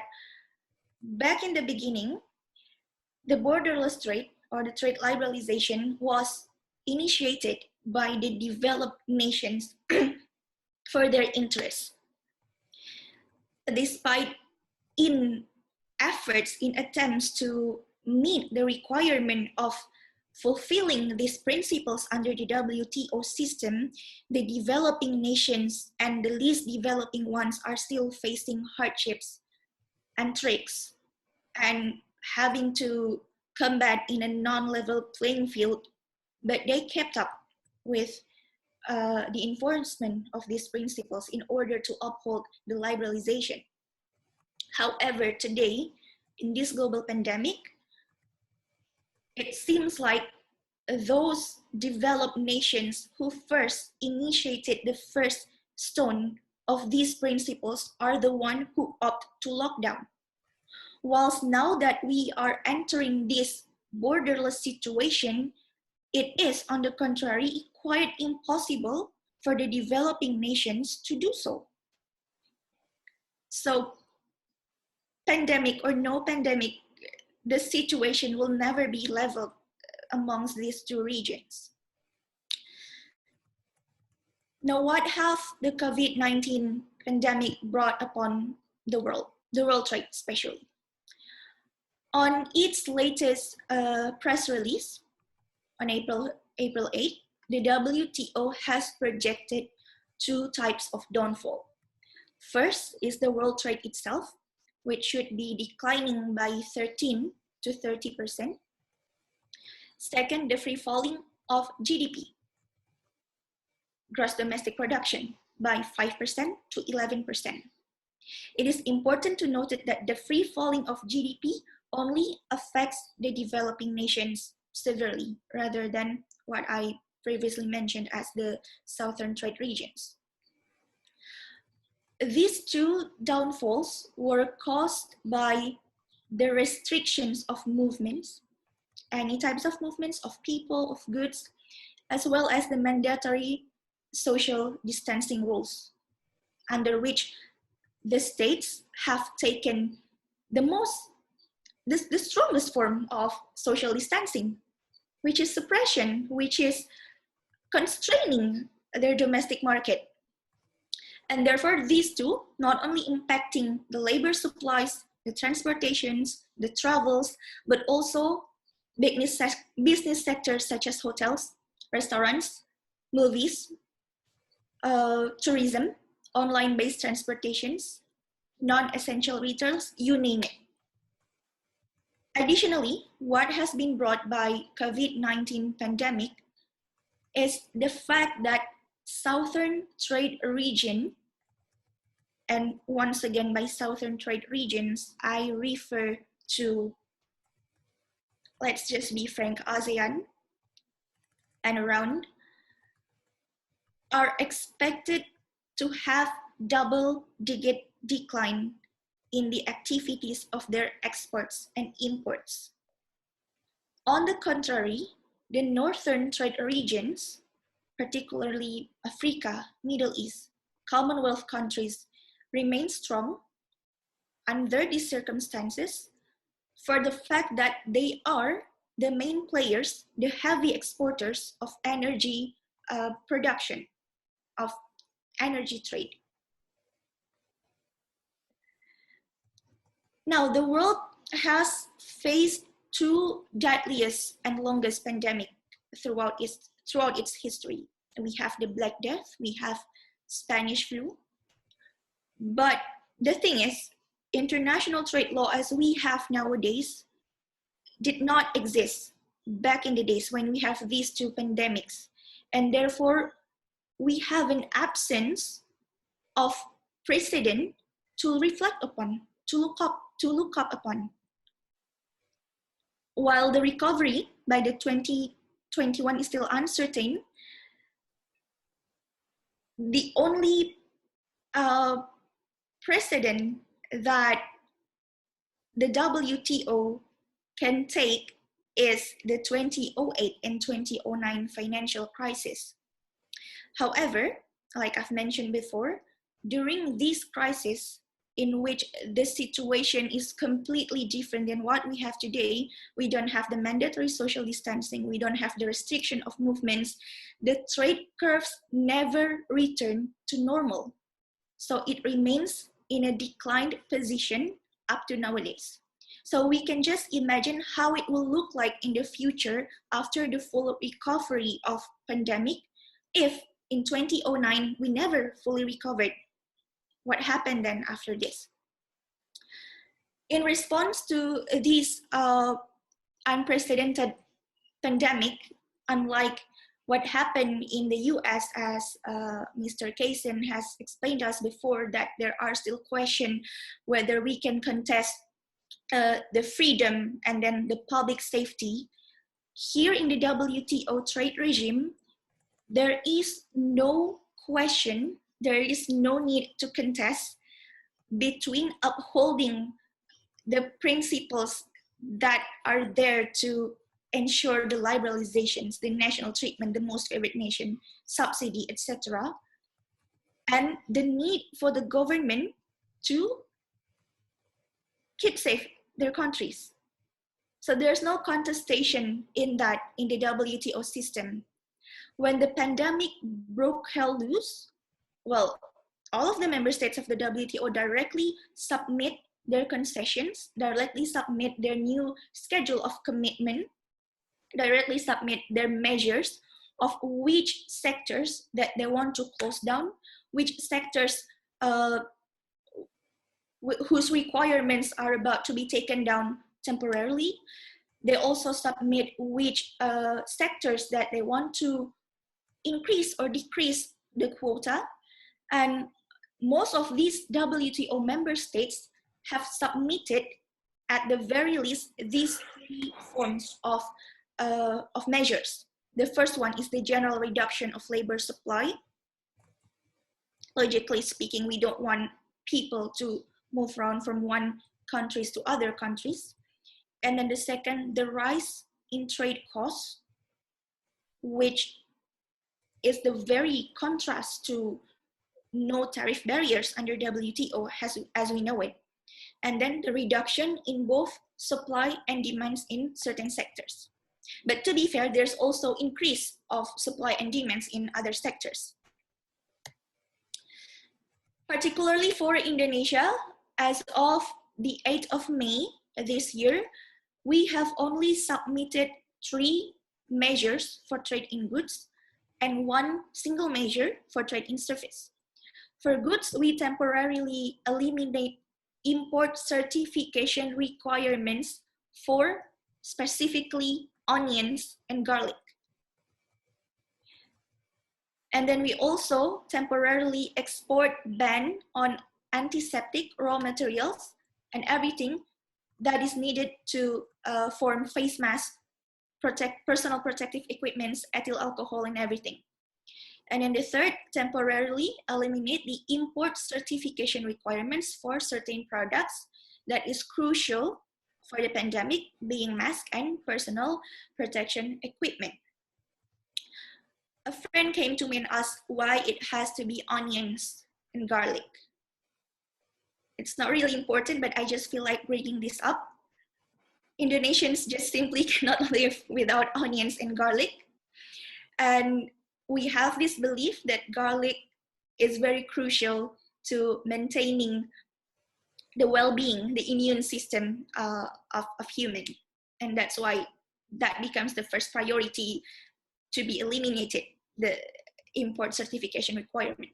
back in the beginning, the borderless trade or the trade liberalization was initiated by the developed nations for their interests. Despite in efforts, in attempts to meet the requirement of fulfilling these principles under the WTO system, the developing nations and the least developing ones are still facing hardships and tricks and having to combat in a non-level playing field, but they kept up with the enforcement of these principles in order to uphold the liberalization. However, today, in this global pandemic, it seems like those developed nations who first initiated the first stone of these principles are the one who opt to lockdown. Whilst now that we are entering this borderless situation, it is, on the contrary, quite impossible for the developing nations to do so. So, pandemic or no pandemic, the situation will never be leveled amongst these two regions. Now, what have the COVID-19 pandemic brought upon the world trade especially? On its latest press release on April 8th, the WTO has projected two types of downfall. First is the world trade itself, which should be declining by 13 to 30%. Second, the free falling of GDP, gross domestic production, by 5% to 11%. It is important to note that the free falling of GDP only affects the developing nations severely, rather than what I previously mentioned as the southern trade regions. These two downfalls were caused by the restrictions of movements, any types of movements of people, of goods, as well as the mandatory social distancing rules, under which the states have taken the strongest form of social distancing, which is suppression, which is constraining their domestic market. And therefore, these two, not only impacting the labor supplies, the transportations, the travels, but also business sectors such as hotels, restaurants, movies, tourism, online-based transportations, non-essential retails, you name it. Additionally, what has been brought by COVID-19 pandemic is the fact that southern trade region, and once again by southern trade regions, I refer to, let's just be frank, ASEAN and around, are expected to have double-digit decline in the activities of their exports and imports. On the contrary, the northern trade regions, particularly Africa, Middle East, Commonwealth countries, remain strong under these circumstances for the fact that they are the main players, the heavy exporters of energy production, of energy trade. Now, the world has faced two deadliest and longest pandemic throughout its history. We have the Black Death, we have Spanish flu. But the thing is, international trade law as we have nowadays did not exist back in the days when we have these two pandemics. And therefore, we have an absence of precedent to reflect upon, to look up upon. While the recovery by the 2021 is still uncertain, the only precedent that the WTO can take is the 2008 and 2009 financial crisis. However, like I've mentioned before, during this crisis, in which the situation is completely different than what we have today, we don't have the mandatory social distancing, we don't have the restriction of movements, the trade curves never return to normal. So it remains in a declined position up to nowadays. So we can just imagine how it will look like in the future after the full recovery of pandemic. If in 2009, we never fully recovered, what happened then after this? In response to this unprecedented pandemic, unlike what happened in the US, as Mr. Kaysen has explained to us before, that there are still questions whether we can contest the freedom and then the public safety. Here in the WTO trade regime, there is no question there is no need to contest between upholding the principles that are there to ensure the liberalizations, the national treatment, the most favored nation, subsidy, etc., and the need for the government to keep safe their countries. So there's no contestation in that in the WTO system. When the pandemic broke hell loose, well, all of the member states of the WTO directly submit their concessions, directly submit their new schedule of commitment, directly submit their measures of which sectors that they want to close down, which sectors whose requirements are about to be taken down temporarily. They also submit which sectors that they want to increase or decrease the quota. And most of these WTO member states have submitted, at the very least, these three forms of measures. The first one is the general reduction of labor supply. Logically speaking, we don't want people to move around from one countries to other countries. And then the second, the rise in trade costs, which is the very contrast to no tariff barriers under WTO as we know it. And then the reduction in both supply and demands in certain sectors. But to be fair, there's also increase of supply and demands in other sectors. Particularly for Indonesia, as of the 8th of May this year, we have only submitted 3 measures for trade in goods and 1 single measure for trade in service. For goods, we temporarily eliminate import certification requirements for specifically onions and garlic. And then we also temporarily export ban on antiseptic raw materials and everything that is needed to form face masks, personal protective equipments, ethyl alcohol, and everything. And then the third, temporarily eliminate the import certification requirements for certain products that is crucial for the pandemic, being masks and personal protection equipment. A friend came to me and asked why it has to be onions and garlic. It's not really important, but I just feel like bringing this up. Indonesians just simply cannot live without onions and garlic. And we have this belief that garlic is very crucial to maintaining the well-being, the immune system of human. And that's why that becomes the first priority to be eliminated, the import certification requirement.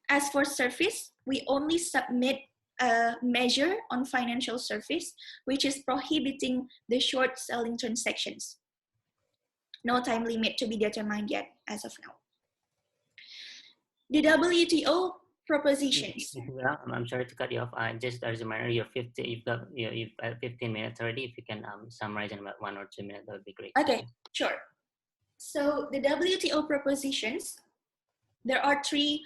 As for service, we only submit a measure on financial service, which is prohibiting the short selling transactions. No time limit to be determined yet as of now. The WTO propositions.
Well, I'm sorry to cut you off. Just as a reminder, you've 15 minutes already. If you can summarize in about 1 or 2 minutes, that would be great.
Okay, sure. So the WTO propositions, there are 3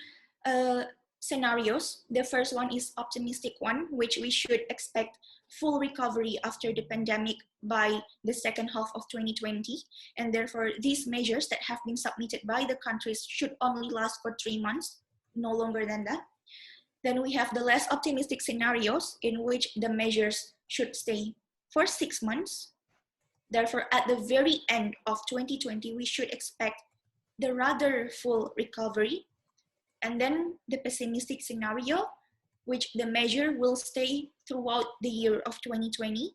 scenarios. The first one is optimistic one, which we should expect full recovery after the pandemic by the second half of 2020. And therefore, these measures that have been submitted by the countries should only last for 3 months, no longer than that. Then we have the less optimistic scenarios in which the measures should stay for 6 months. Therefore, at the very end of 2020, we should expect the rather full recovery. And then the pessimistic scenario, which the measure will stay throughout the year of 2020,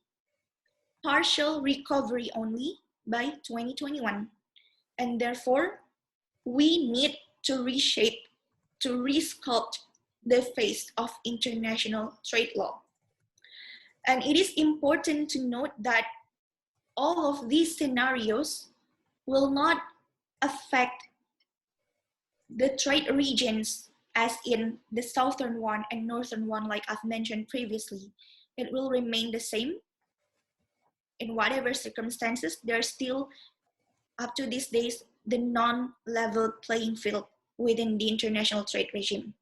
partial recovery only by 2021. And therefore, we need to reshape, to resculpt the face of international trade law. And it is important to note that all of these scenarios will not affect the trade regions as in the southern one and northern one, like I've mentioned previously. It will remain the same. In whatever circumstances, there's still, up to these days, the non-level playing field within the international trade regime.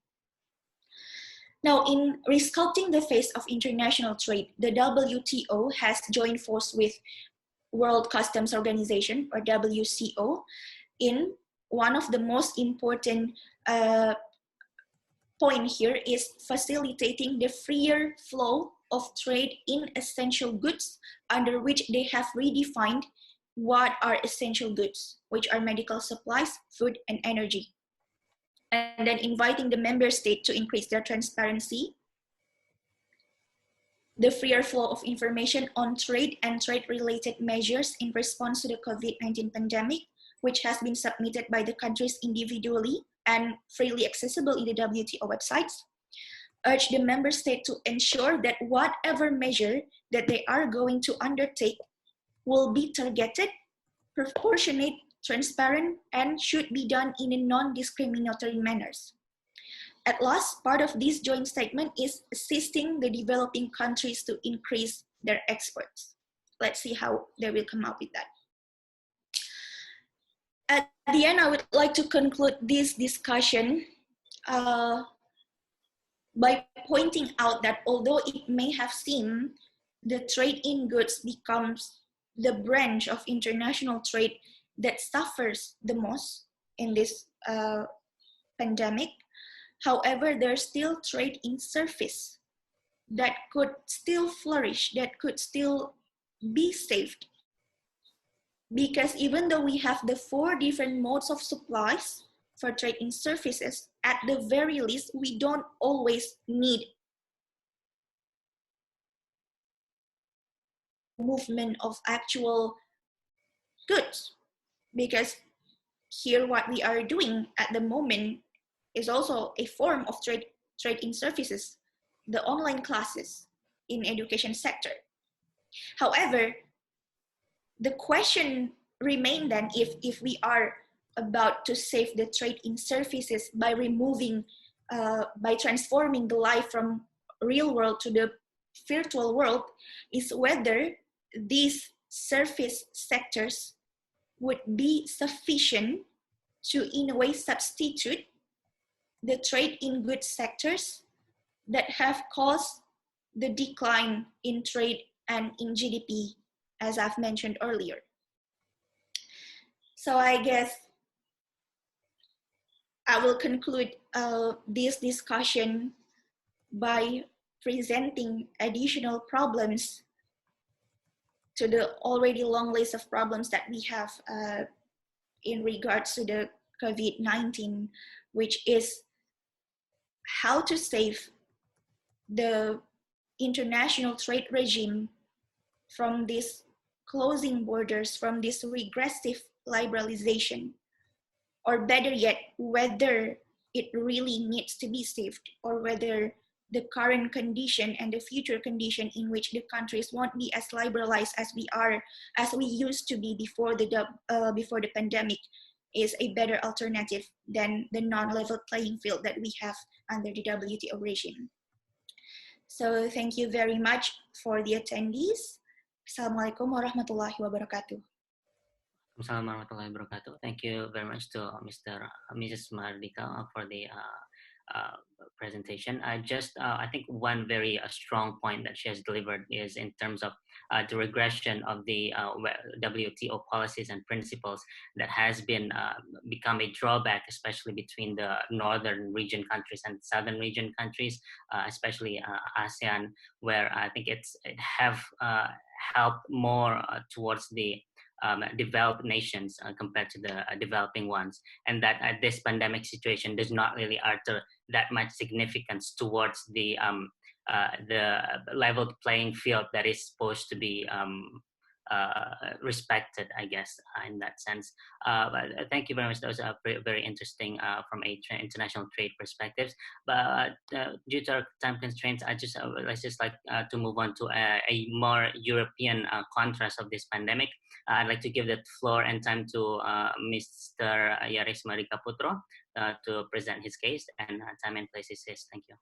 Now, in resculpting the face of international trade, the WTO has joined force with World Customs Organization, or WCO, in one of the most important point here is facilitating the freer flow of trade in essential goods, under which they have redefined what are essential goods, which are medical supplies, food, and energy. And then inviting the member state to increase their transparency, the freer flow of information on trade and trade-related measures in response to the COVID-19 pandemic, which has been submitted by the countries individually and freely accessible in the WTO websites. Urge the member state to ensure that whatever measure that they are going to undertake will be targeted, proportionate, transparent, and should be done in a non-discriminatory manners. At last, part of this joint statement is assisting the developing countries to increase their exports. Let's see how they will come up with that. At the end, I would like to conclude this discussion by pointing out that although it may have seemed the trade in goods becomes the branch of international trade that suffers the most in this pandemic, however, there's still trade in service that could still flourish, that could still be saved. Because even though we have the 4 different modes of supplies for trade in services, at the very least, we don't always need movement of actual goods. Because here what we are doing at the moment is also a form of trade in services, the online classes in education sector. However, the question remains then if we are about to save the trade in services by removing, by transforming the life from real world to the virtual world, is whether these service sectors would be sufficient to in a way substitute the trade in goods sectors that have caused the decline in trade and in GDP, as I've mentioned earlier. So I guess I will conclude this discussion by presenting additional problems to the already long list of problems that we have in regards to the COVID-19, which is how to save the international trade regime from this closing borders, from this regressive liberalization, or better yet, whether it really needs to be saved, or whether the current condition and the future condition in which the countries won't be as liberalized as we used to be before the pandemic is a better alternative than the non-level playing field that we have under the WTO regime. So thank you very much for the attendees. Assalamualaikum warahmatullahi wabarakatuh.
Assalamualaikum warahmatullahi wabarakatuh. Thank you very much to Mrs. Mardika for the presentation. I think one very strong point that she has delivered is in terms of the regression of the WTO policies and principles that has been become a drawback, especially between the northern region countries and southern region countries, especially ASEAN, where I think it have helped more towards the developed nations compared to the developing ones, and that this pandemic situation does not really alter that much significance towards the leveled playing field that is supposed to be respected, I guess, in that sense. But thank you very much. That was very interesting from a international trade perspectives. But due to our time constraints, let's just like to move on to a more European contrast of this pandemic. I'd like to give the floor and time to Mr. Yaris Marika Putro to present his case, and time and place is his. Thank you.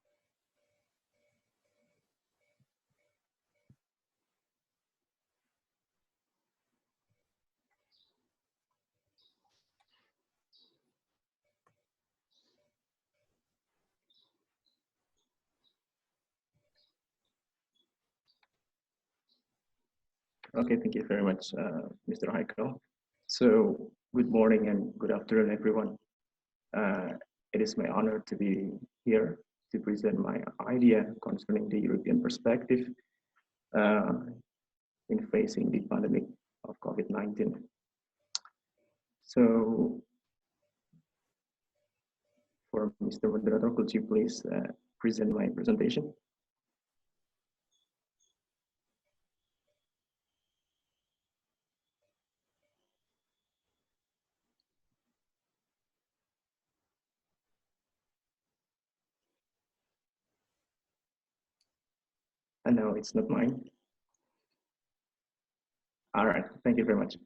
Okay, thank you very much, Mr. Heikel. So, good morning and good afternoon, everyone. It is my honor to be here to present my idea concerning the European perspective uh, in facing the pandemic of COVID-19. So, for Mr. Moderator, could you please present my presentation? No, it's not mine. All right, thank you very much.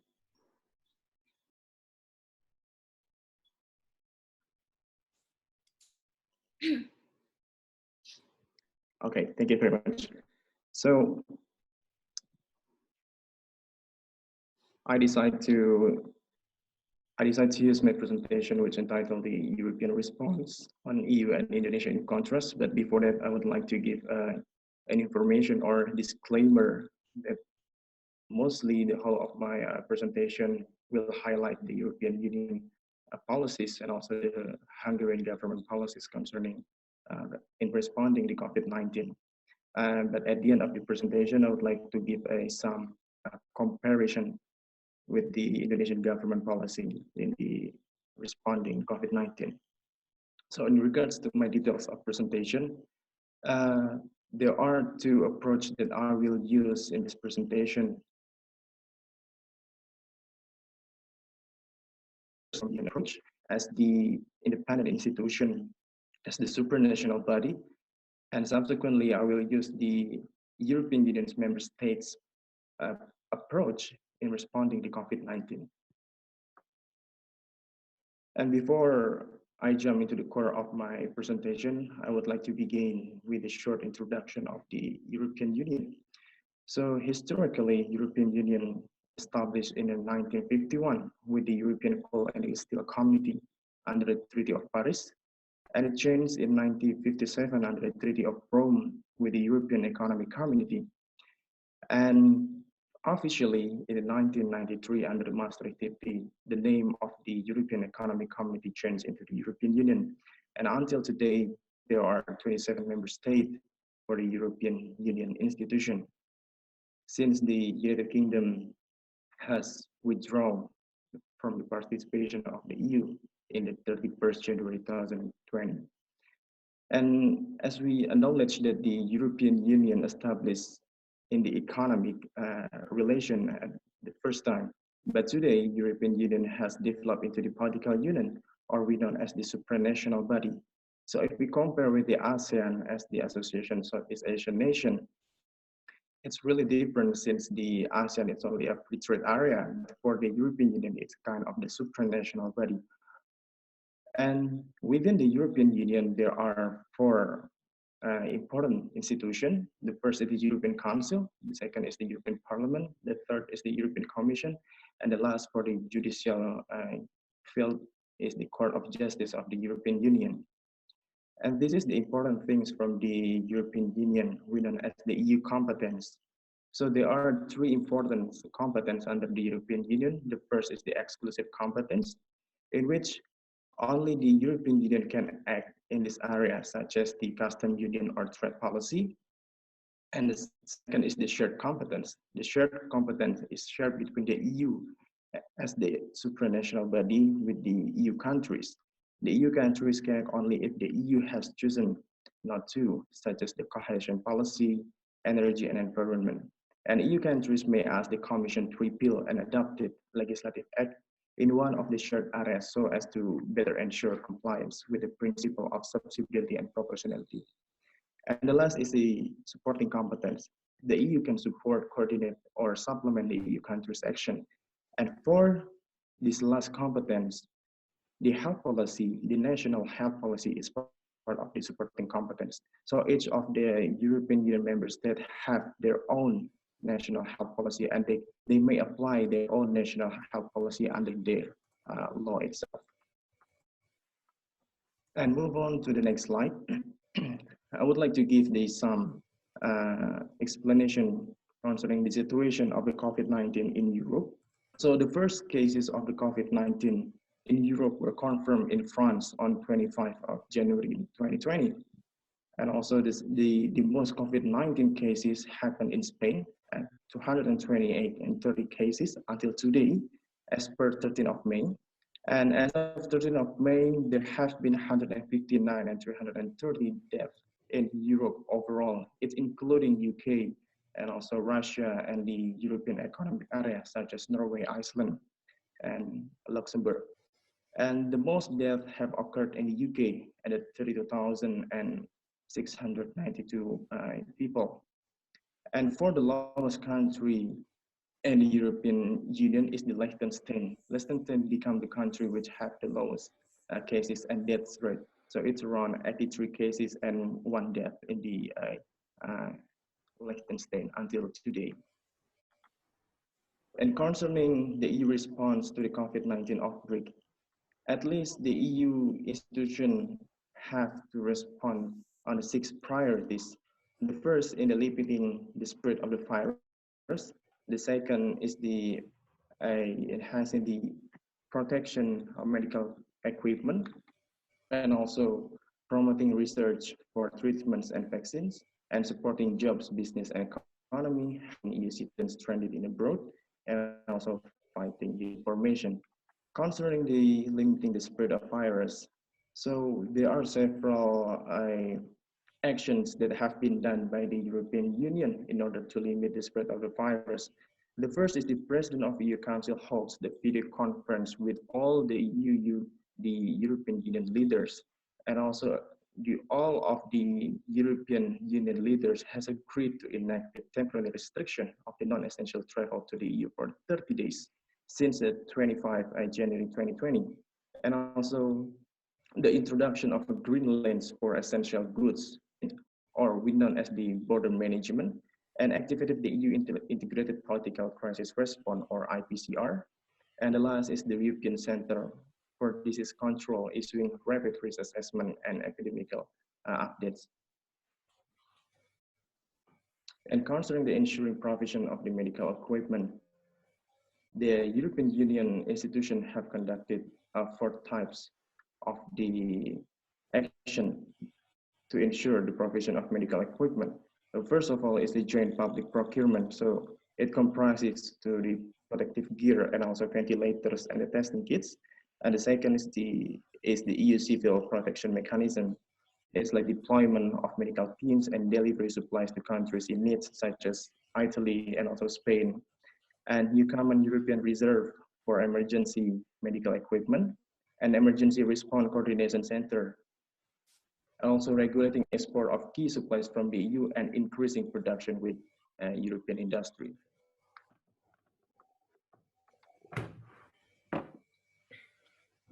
Okay, thank you very much. So I decided to use my presentation, which entitled the European response on EU and Indonesia in contrast. But before that, I would like to give an information or disclaimer that mostly the whole of my presentation will highlight the European Union policies and also the Hungarian government policies concerning in responding to COVID-19. But at the end of the presentation, I would like to give some comparison with the Indonesian government policy in the responding COVID-19. So in regards to my details of presentation, there are two approaches that I will use in this presentation. Approach as the independent institution, as the supranational body, and subsequently I will use the European Union's member states approach in responding to COVID-19. And before I jump into the core of my presentation, I would like to begin with a short introduction of the European Union. So historically, European Union established in 1951 with the European Coal and Steel Community under the Treaty of Paris, and it changed in 1957 under the Treaty of Rome with the European Economic Community. And officially, in 1993, under the Maastricht Treaty, the name of the European Economic Community changed into the European Union. And until today, there are 27 member states for the European Union institution. Since the United Kingdom has withdrawn from the participation of the EU in the 31st January 2020. And as we acknowledge that the European Union established in the economic relation at the first time, but today European Union has developed into the political union, or we known as the supranational body. So if we compare with the ASEAN as the Association of Southeast Asian Nation, it's really different since the ASEAN is only a free trade area. For the European Union, it's kind of the supranational body. And within the European Union, there are four important institutions. The first is the European Council, the second is the European Parliament, the third is the European Commission, and the last for the judicial field is the Court of Justice of the European Union. And this is the important things from the European Union, we know as the EU competence. So there are three important competence under the European Union. The first is the exclusive competence, in which only the European Union can act in this area, such as the custom union or trade policy. And the second is the shared competence. The shared competence is shared between the EU as the supranational body with the EU countries. The EU countries can act only if the EU has chosen not to, such as the cohesion policy, energy and environment. And EU countries may ask the Commission to repeal an adopted legislative act in one of the shared areas so as to better ensure compliance with the principle of subsidiarity and proportionality. And the last is the supporting competence. The EU can support, coordinate, or supplement the EU countries' action. And for this last competence, the health policy, the national health policy is part of the supporting competence. So each of the European Union member states have their own national health policy, and they may apply their own national health policy under their law itself. And move on to the next slide. I would like to give some explanation concerning the situation of the COVID-19 in Europe. So the first cases of the COVID-19 in Europe were confirmed in France on 25th of January 2020. And also the most COVID-19 cases happened in Spain at 228 and 30 cases until today, as per 13th of May. And as of 13th of May, there have been 159 and 330 deaths in Europe overall. It's including UK and also Russia and the European Economic Area, such as Norway, Iceland, and Luxembourg. And the most deaths have occurred in the UK at 32,692 people. And for the lowest country in the European Union is the Liechtenstein. Liechtenstein became the country which had the lowest cases and death rate. So it's around 83 cases and 1 death in the Liechtenstein until today. And concerning the EU response to the COVID-19 outbreak, at least the EU institutions have to respond on the 6 priorities. The first in the limiting the spread of the virus. The second is the enhancing the protection of medical equipment, and also promoting research for treatments and vaccines, and supporting jobs, business, and economy, and EU citizens stranded in abroad, and also fighting the information. Concerning the limiting the spread of virus, so there are several actions that have been done by the European Union in order to limit the spread of the virus. The first is the President of the EU Council holds the video conference with all the European Union leaders, and also all of the European Union leaders has agreed to enact a temporary restriction of the non-essential travel to the EU for 30 days since the 25th January 2020, and also the introduction of green lanes for essential goods, or we known as the border management, and activated the EU Integrated Political Crisis Response, or IPCR. And the last is the European Center for Disease Control issuing rapid risk assessment and epidemiological updates. And concerning the ensuring provision of the medical equipment, the European Union institutions have conducted 4 types of the action to ensure the provision of medical equipment. So first of all is the joint public procurement. So it comprises to the protective gear and also ventilators and the testing kits. And the second is the EU civil protection mechanism. It's like deployment of medical teams and delivery supplies to countries in need, such as Italy and also Spain. And new common European reserve for emergency medical equipment, and emergency response coordination center. And also regulating export of key supplies from the EU and increasing production with European industry.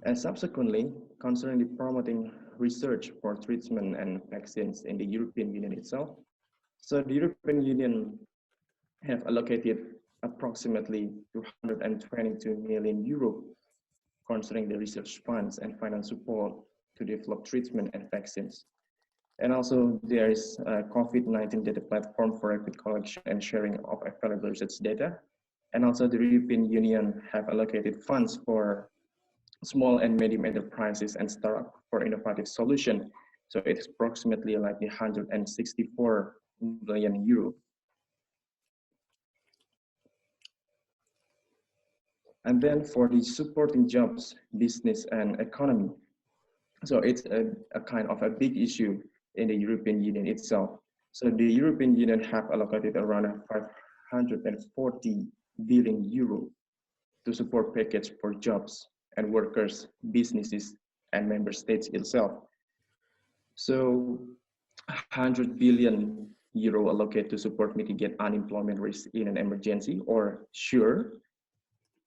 And subsequently, concerning the promoting research for treatment and vaccines in the European Union itself. So the European Union have allocated approximately 222 million euro concerning the research funds and finance support to develop treatment and vaccines. And also there is a COVID-19 data platform for rapid collection and sharing of available research data. And also the European Union have allocated funds for small and medium enterprises and startup for innovative solution. So it's approximately like 164 million euro. And then for the supporting jobs, business and economy. So it's a kind of a big issue in the European Union itself. So the European Union have allocated around 540 billion euro to support package for jobs and workers, businesses, and member states itself. So 100 billion euro allocated to support mitigate unemployment risk in an emergency or SURE,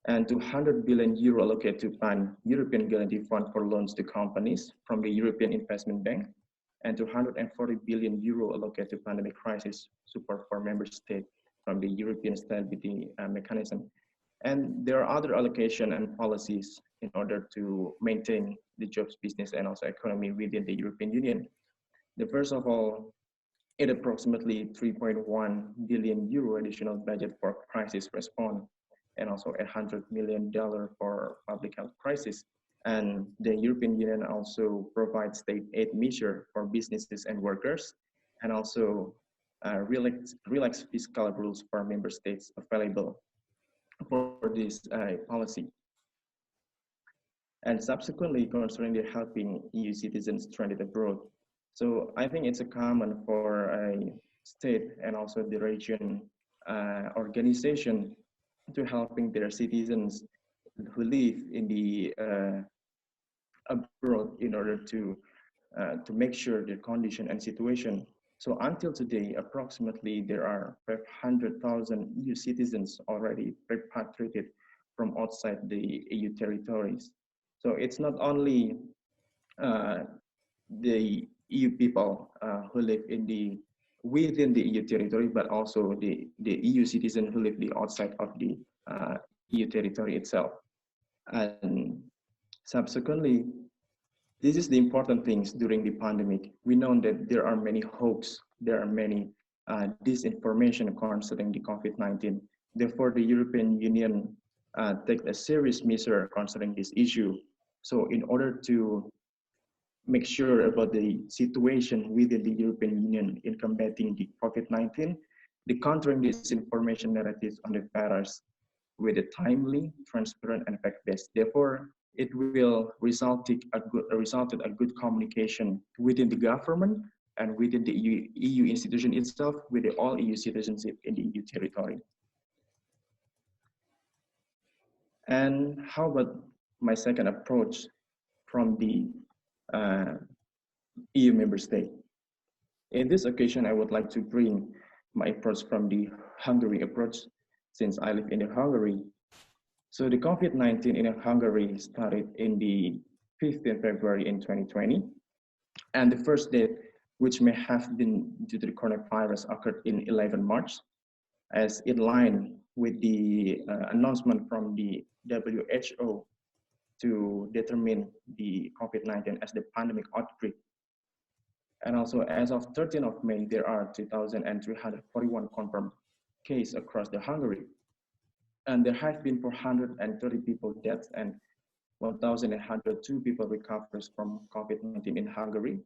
and 200 billion euro allocated to Pan-European Guarantee Fund for loans to companies from the European Investment Bank, and 240 billion euro allocated to pandemic crisis support for member states from the European Stability Mechanism. And there are other allocation and policies in order to maintain the jobs, business, and also economy within the European Union. The first of all at approximately 3.1 billion euro additional budget for crisis response, and also $100 million for public health crisis. And the European Union also provides state aid measure for businesses and workers, and also relax fiscal rules for member states available for this policy. And subsequently, concerning the helping EU citizens stranded abroad. So I think it's a common for a state and also the region organization to helping their citizens who live in the abroad in order to make sure their condition and situation. So until today, approximately there are 500,000 EU citizens already repatriated from outside the EU territories. So it's not only the EU people who live within the EU territory, but also the EU citizens who live outside of the EU territory itself. And subsequently, this is the important things during the pandemic. We know that there are many hoax, there are many disinformation concerning the COVID-19. Therefore, the European Union take a serious measure concerning this issue. So in order to make sure about the situation within the European Union in combating the COVID-19, the countering disinformation narratives on the virus with a timely, transparent, and fact-based. Therefore, it will result in a good communication within the government and within the EU institution itself, with all EU citizenship in the EU territory. And how about my second approach from the EU member state? In this occasion, I would like to bring my approach from the Hungary approach, since I live in Hungary. So the COVID-19 in Hungary started in the 15th February in 2020. And the first date, which may have been due to the coronavirus, occurred in 11 March, as in line with the announcement from the WHO to determine the COVID-19 as the pandemic outbreak. And also, as of 13th of May, there are 2,341 confirmed cases across the Hungary. And there have been 430 people dead and 1,102 people recovered from COVID-19 in Hungary.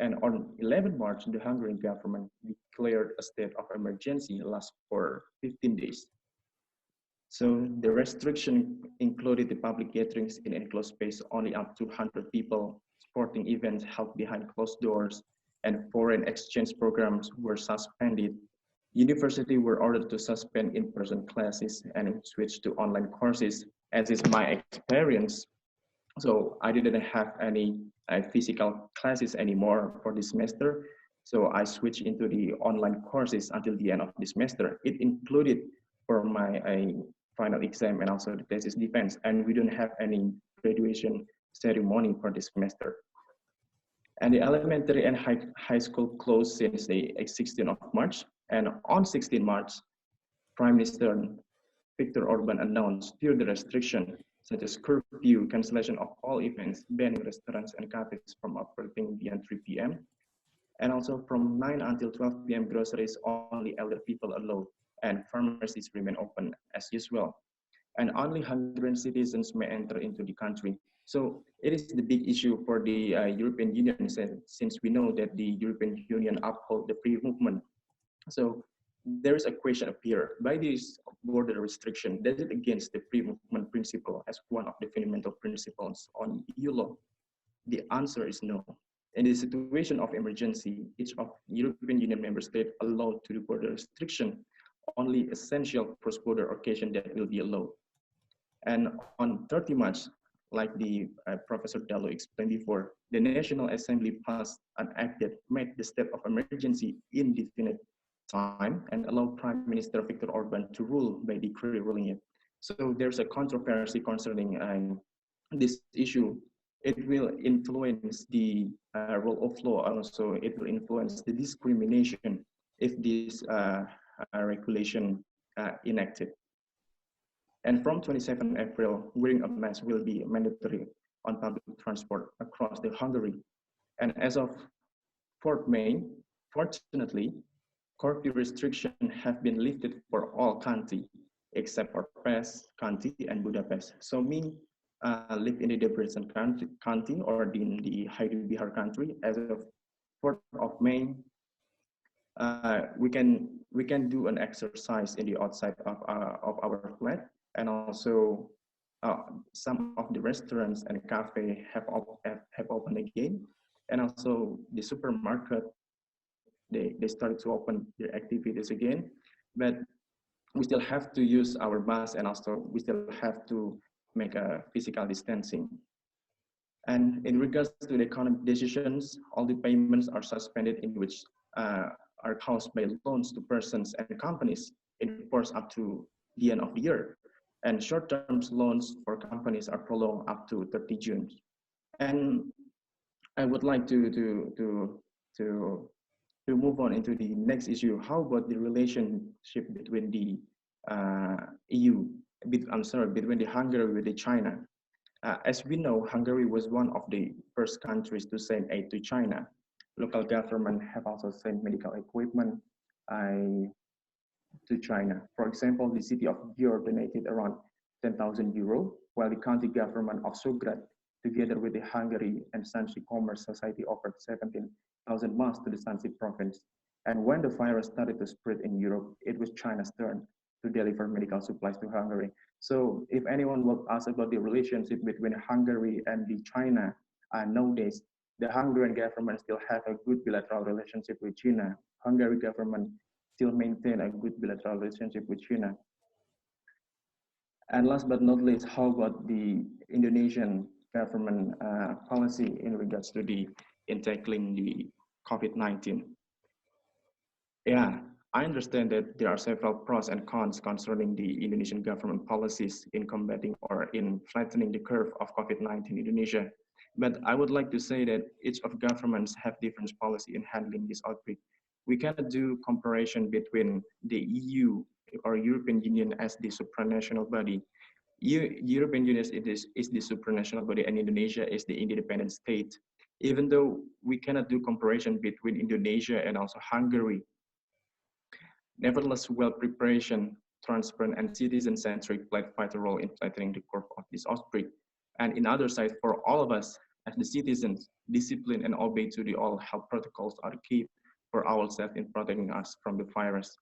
And on 11 March, the Hungarian government declared a state of emergency last for 15 days. So the restriction included the public gatherings in enclosed space only up to 100 people, sporting events held behind closed doors, and foreign exchange programs were suspended. Universities were ordered to suspend in-person classes and switch to online courses, as is my experience. So I didn't have any physical classes anymore for this semester. So I switched into the online courses until the end of the semester. It included for my final exam and also the thesis defense. And we don't have any graduation ceremony for this semester. And the elementary and high school closed since the 16th of March. And on 16 March, Prime Minister Viktor Orban announced further restrictions such as curfew, cancellation of all events, banning restaurants and cafes from operating beyond 3 p.m. And also from 9 until 12 p.m. groceries only elder people allowed, and pharmacies remain open as usual. And only Hungarian citizens may enter into the country. So it is the big issue for the European Union, since we know that the European Union upholds the free movement. So there is a question up here: by this border restriction, does it against the free movement principle as one of the fundamental principles on EU law? The answer is no. In the situation of emergency, each of European Union member states allowed to do border restriction, only essential cross-border occasion that will be allowed. And on 30 March, like the Professor Dallo explained before, the National Assembly passed an act that made the state of emergency indefinite time and allowed Prime Minister Viktor Orban to rule by decree ruling it. So there's a controversy concerning this issue. It will influence the rule of law, and also it will influence the discrimination if this regulation enacted. And from 27 April, wearing a mask will be mandatory on public transport across the Hungary. And as of 4th May, Fortunately, curfew restrictions have been lifted for all county except for Pest County and Budapest. So me live in the Debrecen county or in the Haida Bihar country. As of 4th of May, we can do an exercise in the outside of our flat, and also some of the restaurants and cafe have opened again, and also the supermarket they started to open their activities again, but we still have to use our mask, and also we still have to make a physical distancing. And in regards to the economic decisions, all the payments are suspended in which are caused by loans to persons and companies in force up to the end of the year. And short-term loans for companies are prolonged up to 30 June. And I would like to move on into the next issue. How about the relationship between the EU, between the Hungary with the China? As we know, Hungary was one of the first countries to send aid to China. Local government have also sent medical equipment to China. For example, the city of Győr donated around 10,000 euro, while the county government of Sugrat, together with the Hungary and Sansi Commerce Society, offered 17,000 masks to the Sansi province. And when the virus started to spread in Europe, it was China's turn to deliver medical supplies to Hungary. So if anyone will ask about the relationship between Hungary and the China, nowadays, the Hungarian government still have a good bilateral relationship with China. Hungary government still maintain a good bilateral relationship with China. And last but not least, how about the Indonesian government policy in regards to in tackling the COVID-19? Yeah, I understand that there are several pros and cons concerning the Indonesian government policies in combating or in flattening the curve of COVID-19 in Indonesia. But I would like to say that each of governments have different policy in handling this outbreak. We cannot do comparison between the EU or European Union as the supranational body. European Union is the supranational body, and Indonesia is the independent state. Even though we cannot do comparison between Indonesia and also Hungary, nevertheless, well preparation, transparent, and citizen-centric played a vital role in flattening the curve of this outbreak. And in other side, for all of us as the citizens, discipline and obey to the all health protocols are key for ourselves in protecting us from the virus.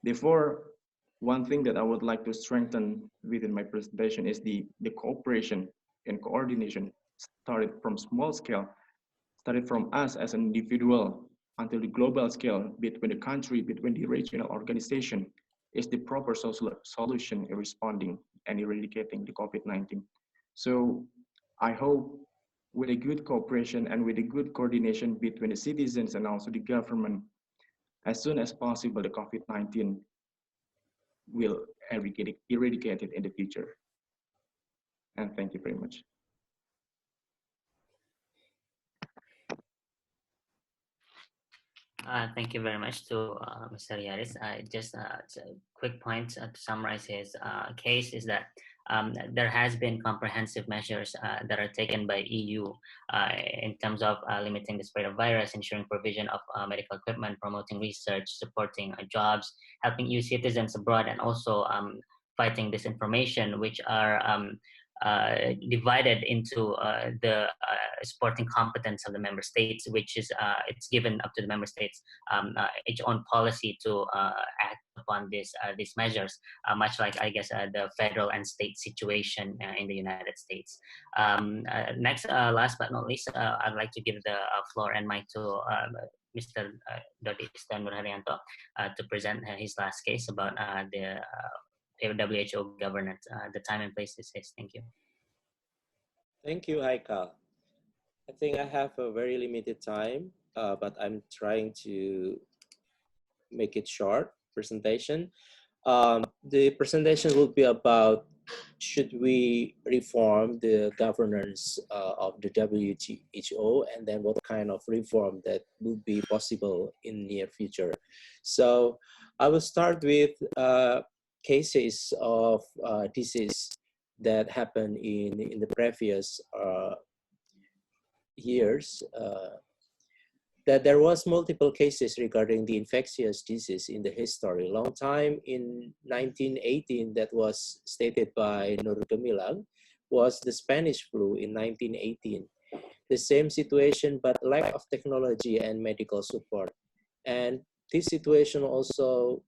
Therefore, one thing that I would like to strengthen within my presentation is the cooperation and coordination started from small scale, started from us as an individual until the global scale between the country, between the regional organization is the proper solution in responding and eradicating the COVID-19. So I hope with a good cooperation and with a good coordination between the citizens and also the government, as soon as possible, the COVID-19 will eradicated in the future. And thank you very much.
Thank you very much to Mr. Yaris. Just a quick point to summarize his case is that there has been comprehensive measures that are taken by EU in terms of limiting the spread of virus, ensuring provision of medical equipment, promoting research, supporting jobs, helping EU citizens abroad, and also fighting disinformation, which are divided into the supporting competence of the member states, which is it's given up to the member states its own policy to act upon these measures, much like I guess the federal and state situation in the United States. Next, last but not least, I'd like to give the floor and mic to Mr. Dodi Nurharyanto to present his last case about the WHO governance. The time and place is his. Thank you.
Thank you, Haikal. I think I have a very limited time, but I'm trying to make it short presentation. The presentation will be about should we reform the governance of the WHO, and then what kind of reform that will be possible in near future. So I will start with cases of disease that happened in the previous years. that there was multiple cases regarding the infectious disease in the history. Long time in 1918, that was stated by Nur Gemilang, was the Spanish flu in 1918. The same situation, but lack of technology and medical support. And this situation also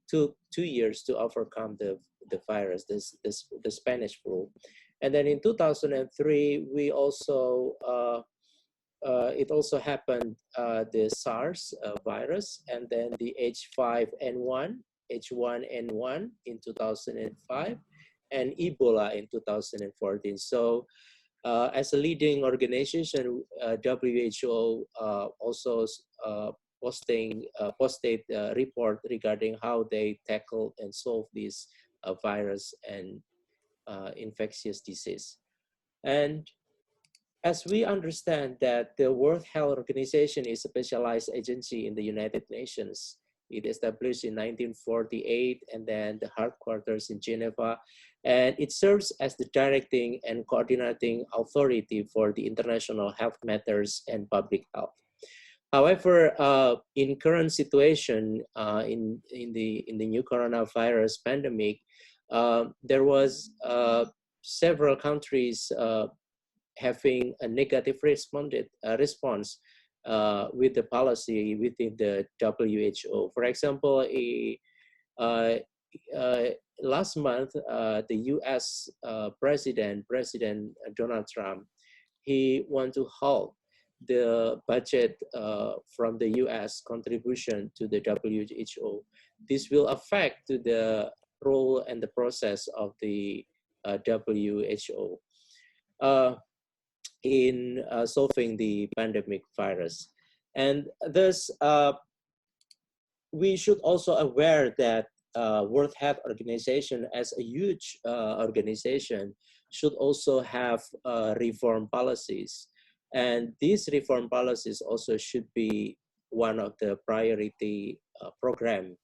took 2 years to overcome the virus, the Spanish flu. And then in 2003, we also, it also happened, the SARS virus, and then the H5N1, H1N1 in 2005, and Ebola in 2014. So as a leading organization, WHO also posted a report regarding how they tackle and solve this virus and infectious disease. And as we understand that the World Health Organization is a specialized agency in the United Nations. It established in 1948, and then the headquarters in Geneva, and it serves as the directing and coordinating authority for the international health matters and public health. However, in current situation, in the new coronavirus pandemic, there was several countries having a negative response with the policy within the WHO. For example, last month, the U.S. President Donald Trump, he want to halt the budget from the U.S. contribution to the WHO. This will affect to the role and the process of the WHO in solving the pandemic virus. And thus, we should also aware that World Health Organization, as a huge organization, should also have reform policies. And these reform policies also should be one of the priority program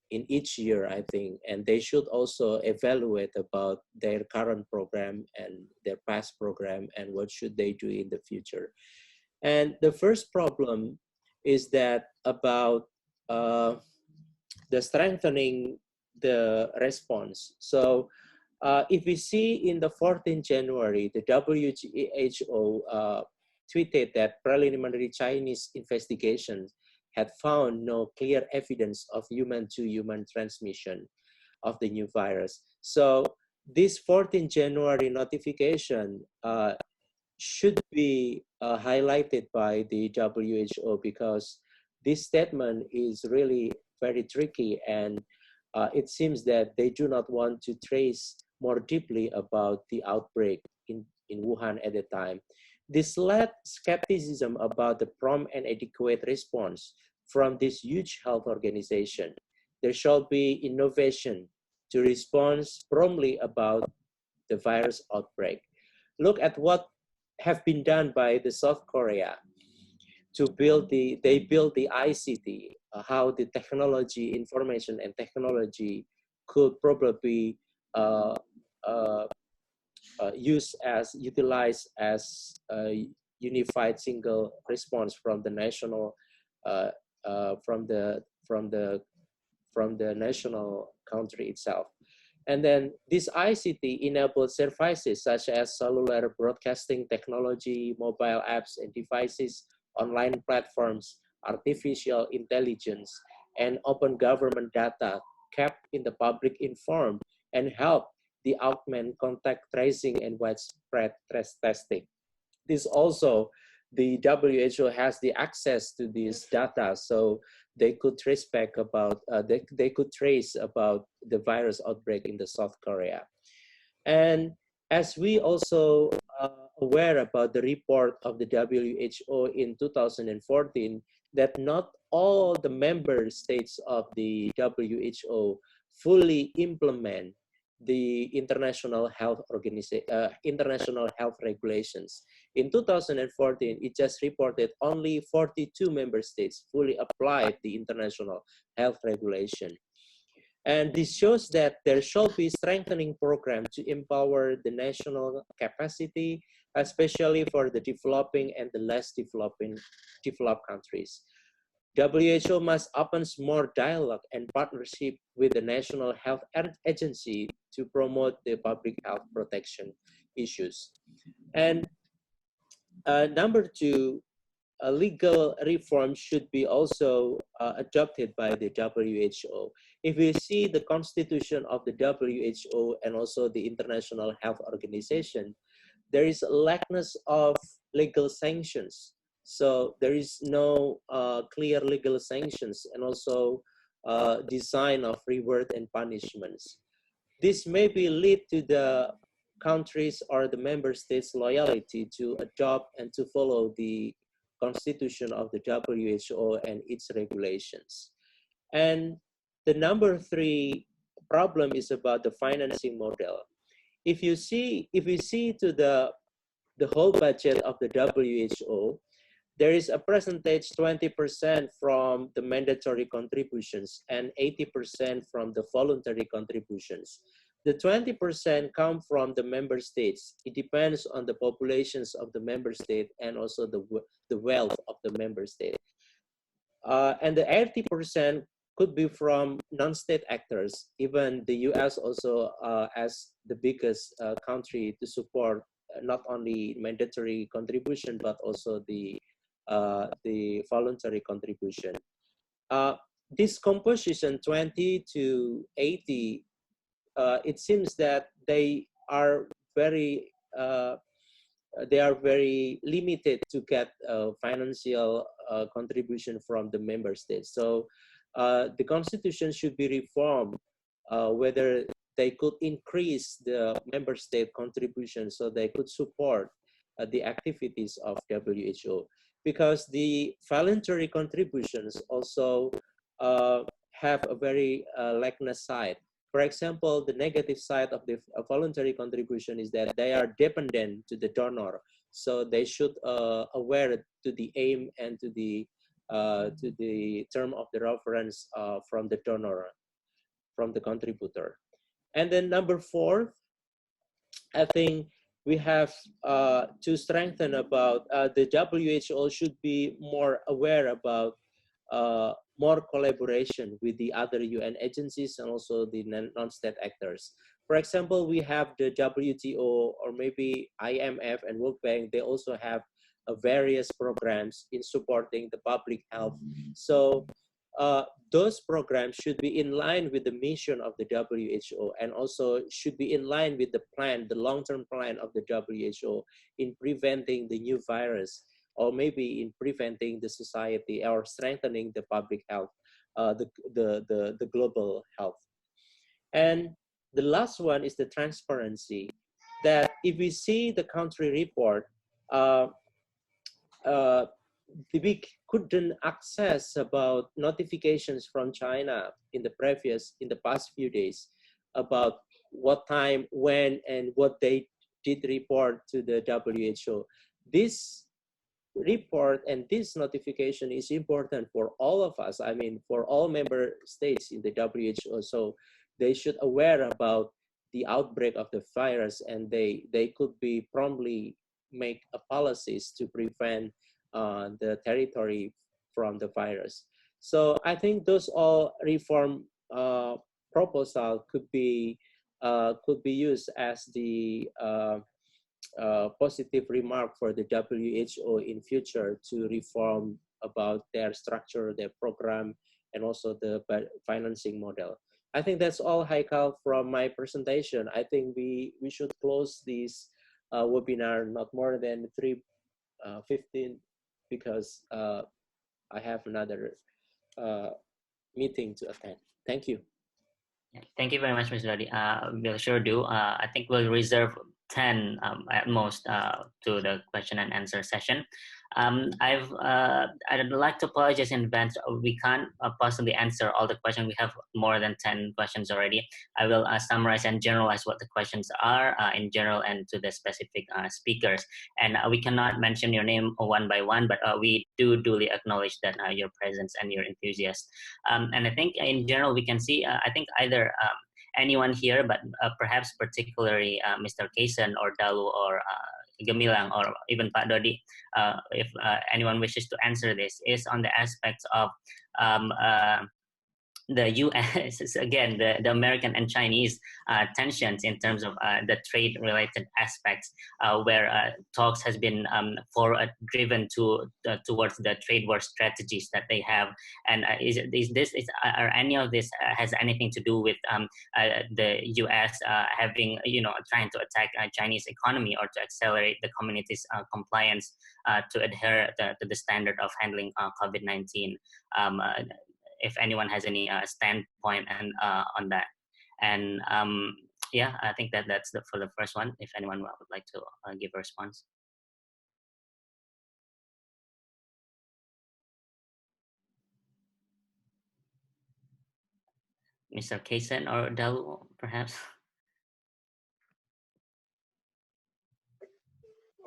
in each year, I think, and they should also evaluate about their current program and their past program and what should they do in the future. And the first problem is that about the strengthening the response. So if we see in the 14th January, the WHO tweeted that preliminary Chinese investigations had found no clear evidence of human-to-human transmission of the new virus. So this 14th January notification should be highlighted by the WHO, because this statement is really very tricky, and it seems that they do not want to trace more deeply about the outbreak in Wuhan at the time. This led skepticism about the prompt and adequate response from this huge health organization. There shall be innovation to respond promptly about the virus outbreak. Look at what have been done by the South Korea to build they built the ICT, how the technology, information and technology could probably utilized as a unified single response from the national from the national country itself. And then this ICT enabled services such as cellular broadcasting technology, mobile apps and devices, online platforms, artificial intelligence, and open government data kept in the public informed and help the augment contact tracing and widespread testing. This also, the WHO has the access to this data, so they could trace back about, they could trace about the virus outbreak in the South Korea. And as we also aware about the report of the WHO in 2014, that not all the member states of the WHO fully implement the international health regulations. In 2014, it just reported only 42 member states fully applied the international health regulation. And this shows that there should be strengthening program to empower the national capacity, especially for the developing and the less developed countries. WHO must open more dialogue and partnership with the National Health Agency to promote the public health protection issues. And number two, a legal reform should be also adopted by the WHO. If we see the constitution of the WHO and also the International Health Organization, there is a lackness of legal sanctions. So there is no clear legal sanctions and also design of reward and punishments. This maybe lead to the countries or the member states' loyalty to adopt and to follow the constitution of the WHO and its regulations. And the number three problem is about the financing model. If we see to the whole budget of the WHO, there is a percentage 20% from the mandatory contributions and 80% from the voluntary contributions. The 20% come from the member states. It depends on the populations of the member state and also the wealth of the member state. And the 80% could be from non-state actors. Even the US also as the biggest country to support not only mandatory contribution, but also the voluntary contribution. This composition 20 to 80, it seems that they are very limited to get financial contribution from the member states. So the constitution should be reformed, whether they could increase the member state contribution so they could support the activities of WHO. Because the voluntary contributions also have a very lackness side. For example, the negative side of the voluntary contribution is that they are dependent to the donor. So they should aware to the aim and to the term of the reference from the donor, from the contributor. And then number four, I think we have to strengthen about the WHO should be more aware about more collaboration with the other UN agencies and also the non-state actors. For example, we have the WTO or maybe IMF and World Bank. They also have various programs in supporting the public health. So those programs should be in line with the mission of the WHO and also should be in line with the plan, the long-term plan of the WHO in preventing the new virus, or maybe in preventing the society or strengthening the public health, the global health. And the last one is the transparency, that if we see the country report, we couldn't access about notifications from China in the past few days about what time, when, and what they did report to the WHO. This report and this notification is important for all of us. I mean, for all member states in the WHO. So they should aware about the outbreak of the virus, and they could be promptly make policies to prevent the territory from the virus. So I think those all reform proposal could be used as the positive remark for the WHO in future to reform about their structure, their program, and also the financing model. I think that's all, Haikal, from my presentation. I think we should close this webinar not more than 3:15 because I have another meeting to attend. Thank you.
Thank you very much, Mr. Dodi. We'll sure do. I think we'll reserve 10 at most to the question and answer session. I'd like to apologize in advance. We can't possibly answer all the questions. We have more than 10 questions already. I will summarize and generalize what the questions are in general and to the specific speakers. And we cannot mention your name one by one, but we do duly acknowledge that your presence and your enthusiasm. And I think in general, we can see, I think either anyone here, but perhaps particularly Mr. Kason or Dalu or Gemilang or even Pak Dodi, if anyone wishes to answer this, is on the aspects of the U.S. again, the American and Chinese tensions in terms of the trade-related aspects, where talks has been driven towards the trade war strategies that they have. And are any of this has anything to do with the U.S. having trying to attack Chinese economy or to accelerate the community's compliance to adhere to the standard of handling COVID-19? If anyone has any standpoint and on that. And yeah, I think that's for the first one. If anyone would like to give a response. Mr. Kason or Dalu, perhaps?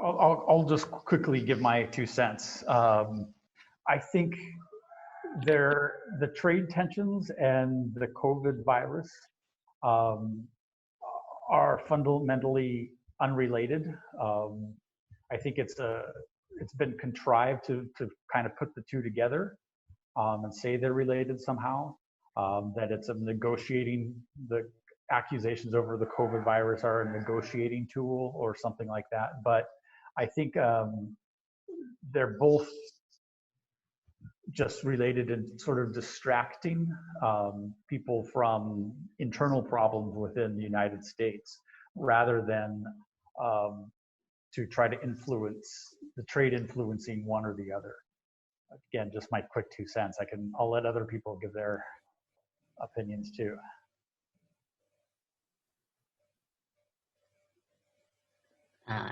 I'll just quickly give my 2 cents. I think the trade tensions and the COVID virus are fundamentally unrelated. I think it's been contrived to kind of put the two together and say they're related somehow. That it's the accusations over the COVID virus are a negotiating tool or something like that. But I think they're both just related in sort of distracting people from internal problems within the United States rather than to try to influence the trade influencing one or the other. Again, just my quick 2 cents. I'll let other people give their opinions too.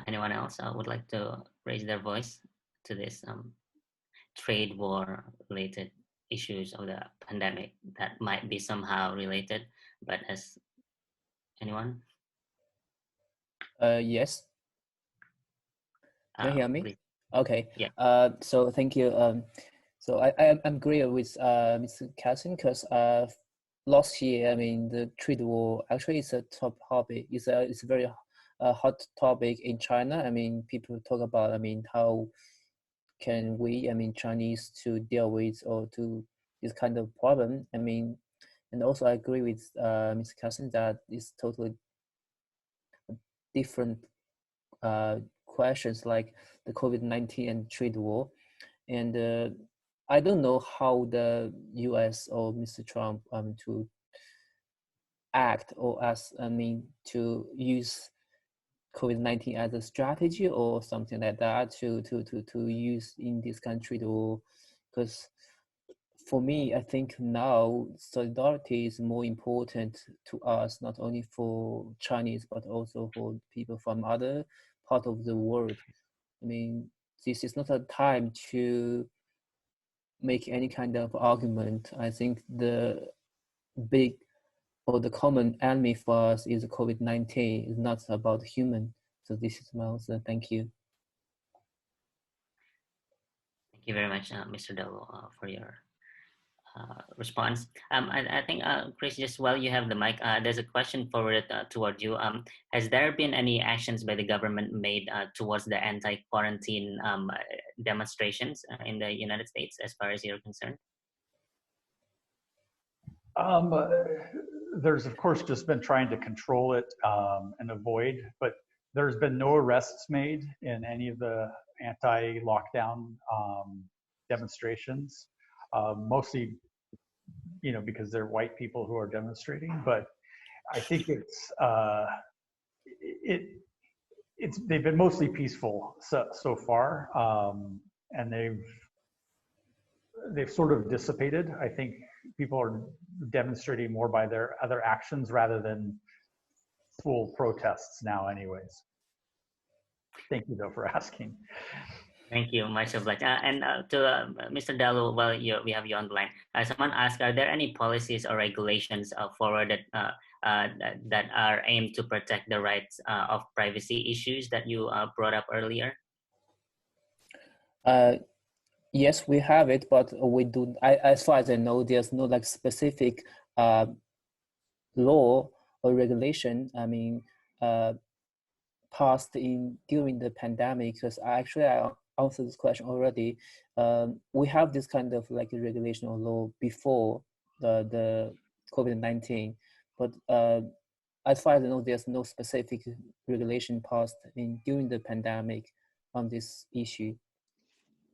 Anyone else would like to raise their voice to this trade war related issues of the pandemic that might be somehow related, but as anyone?
Yes. Can you hear me?
Please.
Okay.
Yeah.
So thank you. So I agree with Mr. Cassin because last year, I mean, the trade war actually is a top topic. It's a very hot topic in China. I mean, people talk about, I mean, how can we, I mean, Chinese to deal with or to this kind of problem. I mean, and also I agree with Mr. Cassin that it's totally different questions like the COVID-19 and trade war. And I don't know how the US or Mr. Trump to act or as, I mean, to use COVID-19 as a strategy or something like that to use in this country, or because for me, I think now solidarity is more important to us, not only for Chinese, but also for people from other part of the world. I mean, this is not a time to make any kind of argument. I think the big or the common enemy for us is COVID-19. It's not about human. So this is my answer. Thank you.
Thank you very much, Mr. Dalu, for your response. I think, Chris, just while you have the mic, there's a question forwarded toward you. Has there been any actions by the government made towards the anti-quarantine demonstrations in the United States as far as you're concerned?
There's of course just been trying to control it and avoid, but there's been no arrests made in any of the anti-lockdown demonstrations, mostly, because they're white people who are demonstrating. But I think they've been mostly peaceful so far, and they've sort of dissipated. I think people are demonstrating more by their other actions rather than full protests now anyways. Thank you though for asking.
Thank you, much obliged. And to Mr. Dalu, while we have you on the line, someone asked, are there any policies or regulations forwarded that are aimed to protect the rights of privacy issues that you brought up earlier?
Yes, we have it, but we do. As far as I know, there's no like specific law or regulation. I mean, passed in during the pandemic. Because I answered this question already. We have this kind of like a regulation or law before the COVID-19, but as far as I know, there's no specific regulation passed in during the pandemic on this issue.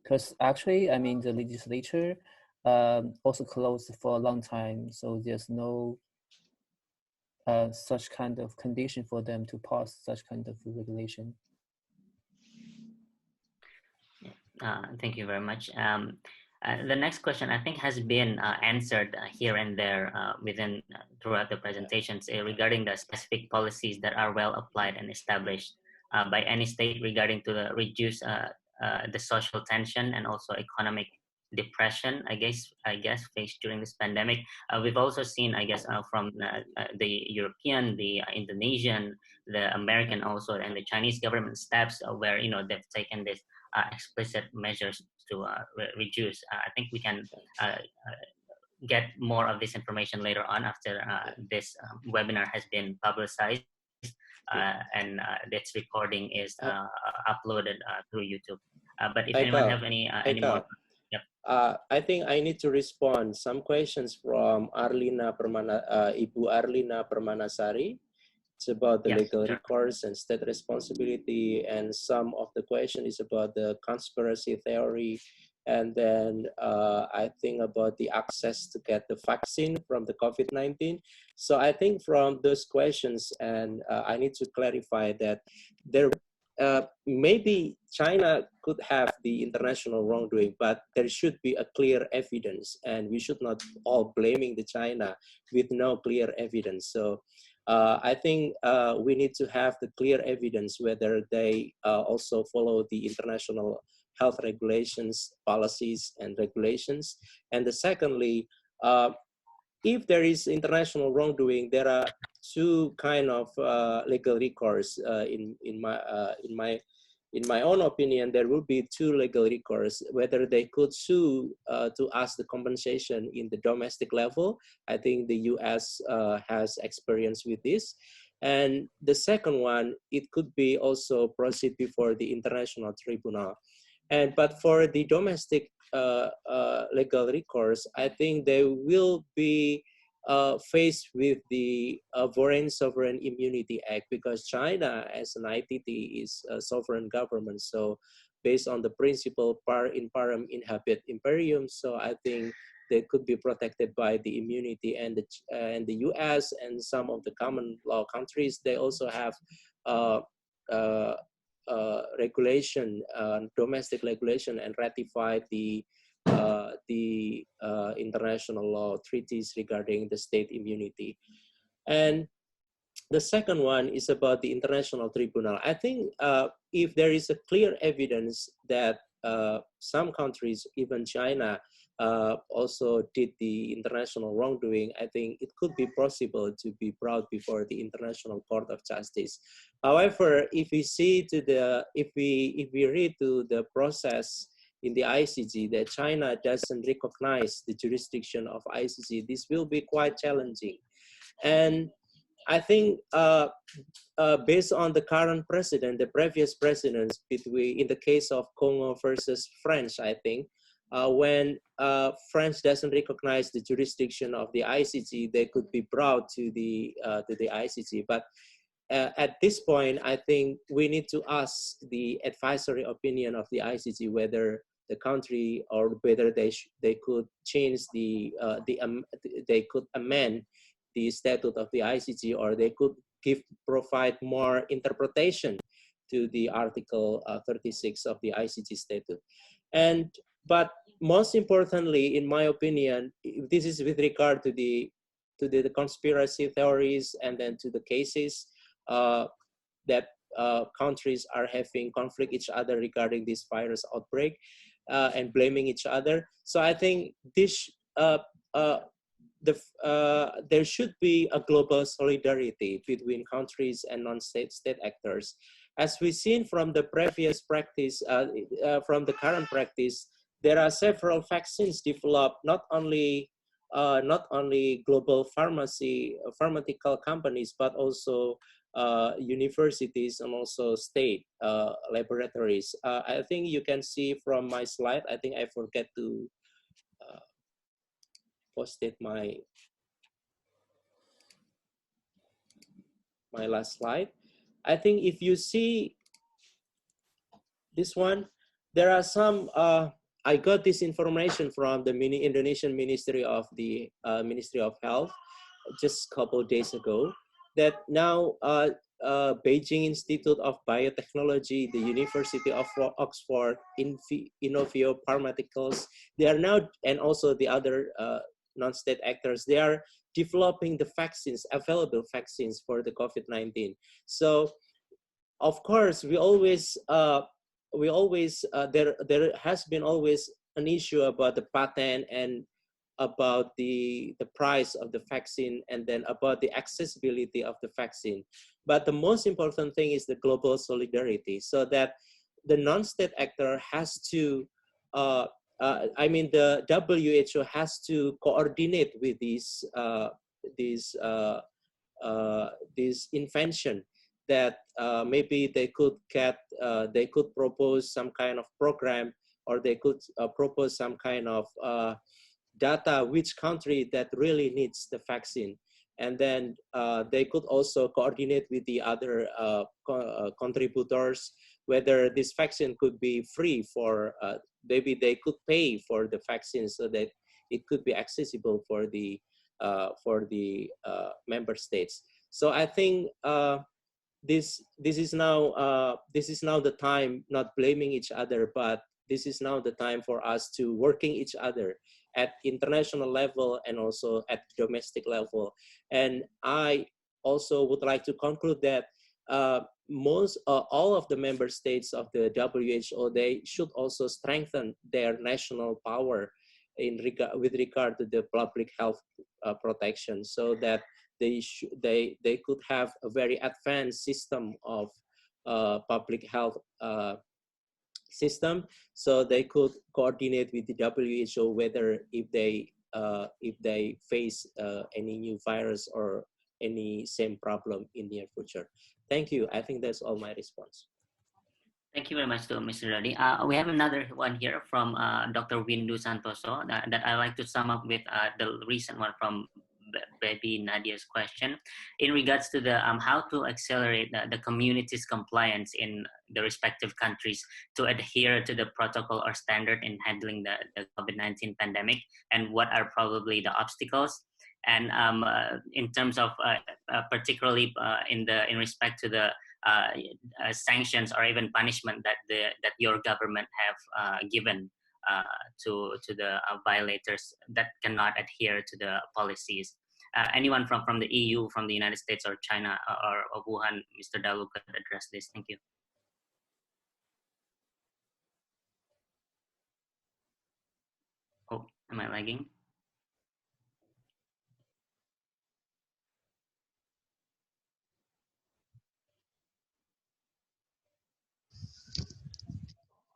Because actually, I mean, the legislature also closed for a long time, so there's no such kind of condition for them to pass such kind of regulation.
Thank you very much. The next question I think has been answered here and there within throughout the presentations regarding the specific policies that are well applied and established by any state regarding to reduce the social tension and also economic depression, I guess faced during this pandemic. We've also seen, I guess, from the European, the Indonesian, the American also, and the Chinese government steps where they've taken this explicit measures to reduce. I think we can get more of this information later on after this webinar has been publicized and its recording is uploaded through YouTube. But if anyone have any more, yep.
I think I need to respond some questions from Ibu Arlina Permanasari. It's about the legal recourse and state responsibility, and some of the question is about the conspiracy theory, and then I think about the access to get the vaccine from the COVID-19. So I think from those questions, and I need to clarify that there maybe China could have the international wrongdoing, but there should be a clear evidence, and we should not all blaming the China with no clear evidence. So I think we need to have the clear evidence whether they also follow the international health regulations, policies, and regulations. And secondly, if there is international wrongdoing, there are two kind of legal recourse. In my own opinion, there will be two legal recourse. Whether they could sue to ask the compensation in the domestic level. I think the U.S. has experience with this. And the second one, it could be also proceed before the international tribunal. But for the domestic legal recourse, I think they will be faced with the Foreign Sovereign Immunity Act, because China as an ITT is a sovereign government. So based on the principle par imparem inhabet imperium, so I think they could be protected by the immunity. And the US and some of the common law countries, they also have regulation, domestic regulation, and ratify the international law treaties regarding the state immunity. And the second one is about the international tribunal. I think if there is a clear evidence that some countries, even China, also did the international wrongdoing, I think it could be possible to be brought before the International Court of Justice. However, if we see to the, if we read to the process in the ICJ that China doesn't recognize the jurisdiction of ICJ, this will be quite challenging. And I think based on the current president, the previous presidents, between in the case of Congo versus French, I think when France doesn't recognize the jurisdiction of the ICJ, they could be brought to the ICJ. But at this point, I think we need to ask the advisory opinion of the ICJ whether the country or whether they could change they could amend the statute of the ICJ, or they could provide more interpretation to the Article 36 of the ICJ statute. But most importantly, in my opinion, this is with regard to the conspiracy theories and then to the cases that countries are having conflict each other regarding this virus outbreak and blaming each other. So I think this there should be a global solidarity between countries and non-state actors. As we've seen from the previous practice, from the current practice, there are several vaccines developed, not only global pharmaceutical companies, but also universities and also state laboratories. I think you can see from my slide, I think I forget to posted my last slide. I think if you see this one, there are some, I got this information from the Indonesian Ministry of Health just a couple of days ago, that now Beijing Institute of Biotechnology, the University of Oxford, Innovio Pharmaceuticals, they are now, and also the other non-state actors, they are developing the vaccines, available vaccines for the COVID-19. So, of course, there has been always an issue about the patent and about the price of the vaccine, and then about the accessibility of the vaccine. But the most important thing is the global solidarity, so that the non-state actor has to, the WHO has to coordinate with this invention, that maybe they could propose some kind of program, or they could propose some kind of data which country that really needs the vaccine, and then they could also coordinate with the other contributors whether this vaccine could be free for maybe they could pay for the vaccine so that it could be accessible for the member states. So I think this is now the time, not blaming each other, but this is now the time for us to working each other at international level and also at domestic level. And I also would like to conclude that all of the member states of the WHO, they should also strengthen their national power with regard to the public health protection, so that they could have a very advanced system of public health system, so they could coordinate with the WHO whether if they face any new virus or any same problem in near future. Thank you. I think that's all my response.
Thank you very much to Mr. Radi. We have another one here from Dr. Windu Santoso that I like to sum up with the recent one from Baby Nadia's question in regards to the how to accelerate the community's compliance in the respective countries to adhere to the protocol or standard in handling the COVID-19 pandemic, and what are probably the obstacles, and in terms of particularly in respect to the sanctions or even punishment that your government have given to the violators that cannot adhere to the policies. Anyone from the EU, from the United States or China or Wuhan, Mr. Dalu could address this. Thank you. Oh, am I lagging?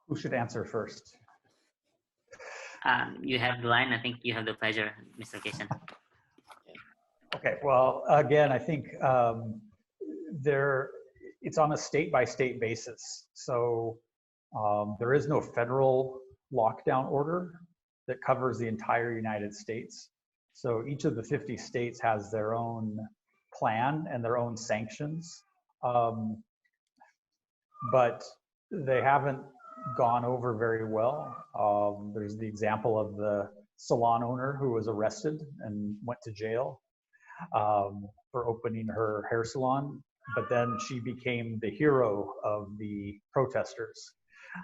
Who should answer first?
You have the line. I think you have the pleasure, Mr. Kason.
Okay, well, again, I think it's on a state-by-state basis. So there is no federal lockdown order that covers the entire United States. So each of the 50 states has their own plan and their own sanctions. But they haven't gone over very well. There's the example of the salon owner who was arrested and went to jail for opening her hair salon, but then she became the hero of the protesters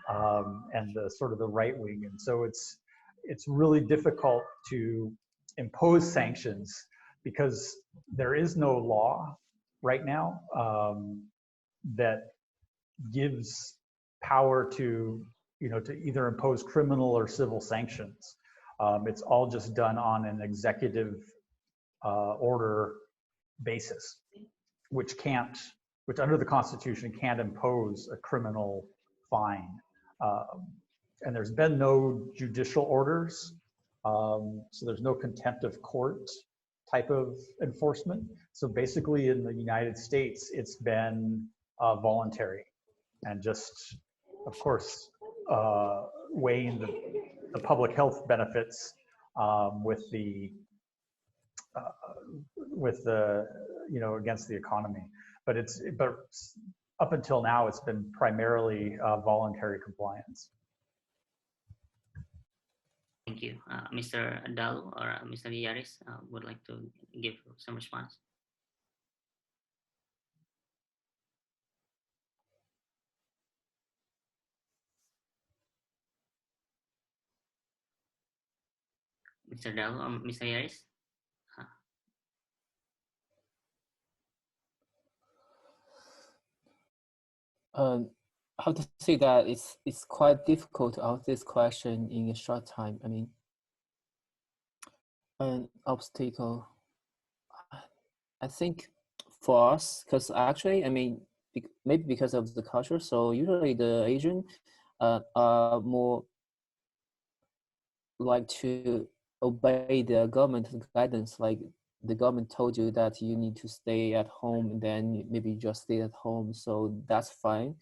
and the sort of the right wing. And so it's really difficult to impose sanctions because there is no law right now that gives power to, to either impose criminal or civil sanctions. It's all just done on an executive order basis, which under the Constitution can't impose a criminal fine. And there's been no judicial orders, so there's no contempt of court type of enforcement. So basically in the United States, it's been voluntary and just, of course, weighing the public health benefits with the, against the economy. But up until now, it's been primarily voluntary compliance.
Thank you. Mr. Dalu or Mr. Yaris would like to give some response. Mr. Dalu or Mr. Yaris?
How to say that it's quite difficult to answer this question in a short time. I mean, an obstacle, I think for us, because actually, I mean, maybe because of the culture. So usually the Asian are more like to obey the government guidance. Like the government told you that you need to stay at home, and then maybe you just stay at home. So that's fine.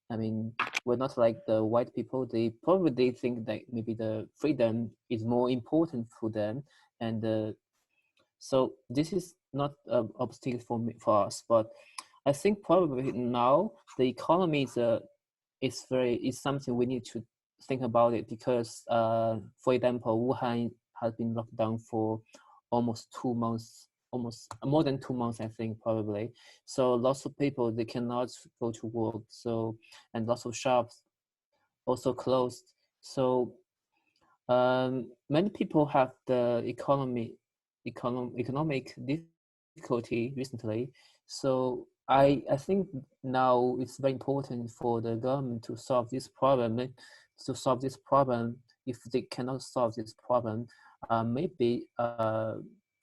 I mean, we're not like the white people. They probably think that maybe the freedom is more important for them, and so this is not an obstacle for us. But I think probably now the economy is something we need to think about it, because for example, Wuhan has been locked down for almost 2 months, almost more than 2 months, I think, probably. So lots of people, they cannot go to work. So, and lots of shops also closed. So many people have the economic difficulty recently. So I think now it's very important for the government to solve this problem. If they cannot solve this problem, maybe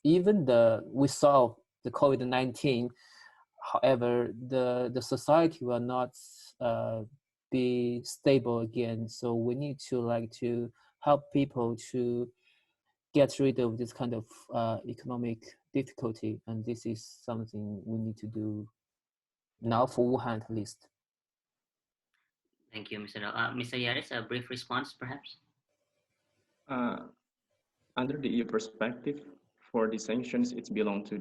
even we solve the COVID-19. However, the society will not be stable again. So we need to help people to get rid of this kind of economic difficulty, and this is something we need to do now for Wuhan at least.
Thank you, Mr. Mr. Yaris, a brief response, perhaps?
Under the EU perspective, for the sanctions, it's belong to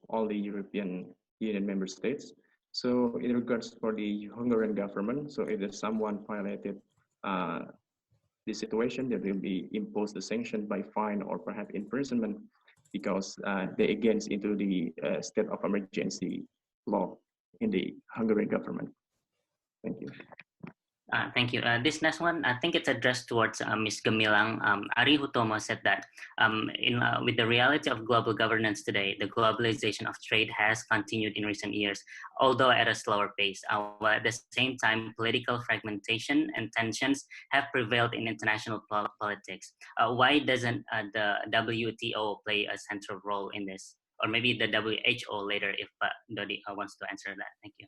all the European Union member states. So in regards for the Hungarian government, so if there's someone violated the situation, they will be imposed the sanction by fine or perhaps imprisonment, because they against into the state of emergency law in the Hungarian government. Thank you.
Thank you. This next one, I think it's addressed towards Ms. Gemilang. Ari Hutomo said that with the reality of global governance today, the globalization of trade has continued in recent years, although at a slower pace. While at the same time, political fragmentation and tensions have prevailed in international politics. Why doesn't the WTO play a central role in this? Or maybe the WHO later, if Dodi wants to answer that. Thank you.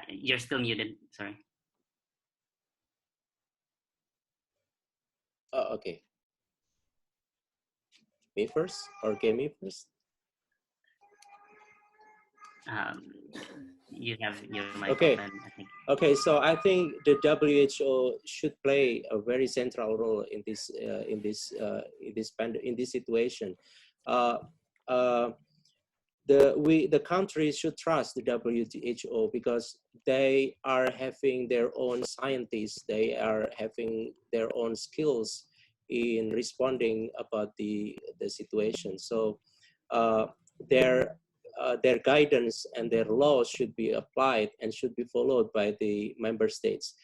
You're still muted, sorry.
Okay. Me first or me first?
You have your mic
okay.
open, I think.
Okay, so I think the WHO should play a very central role in this situation. The countries should trust the WHO, because they are having their own scientists, they are having their own skills in responding about the situation. So their guidance and their laws should be applied and should be followed by the member states.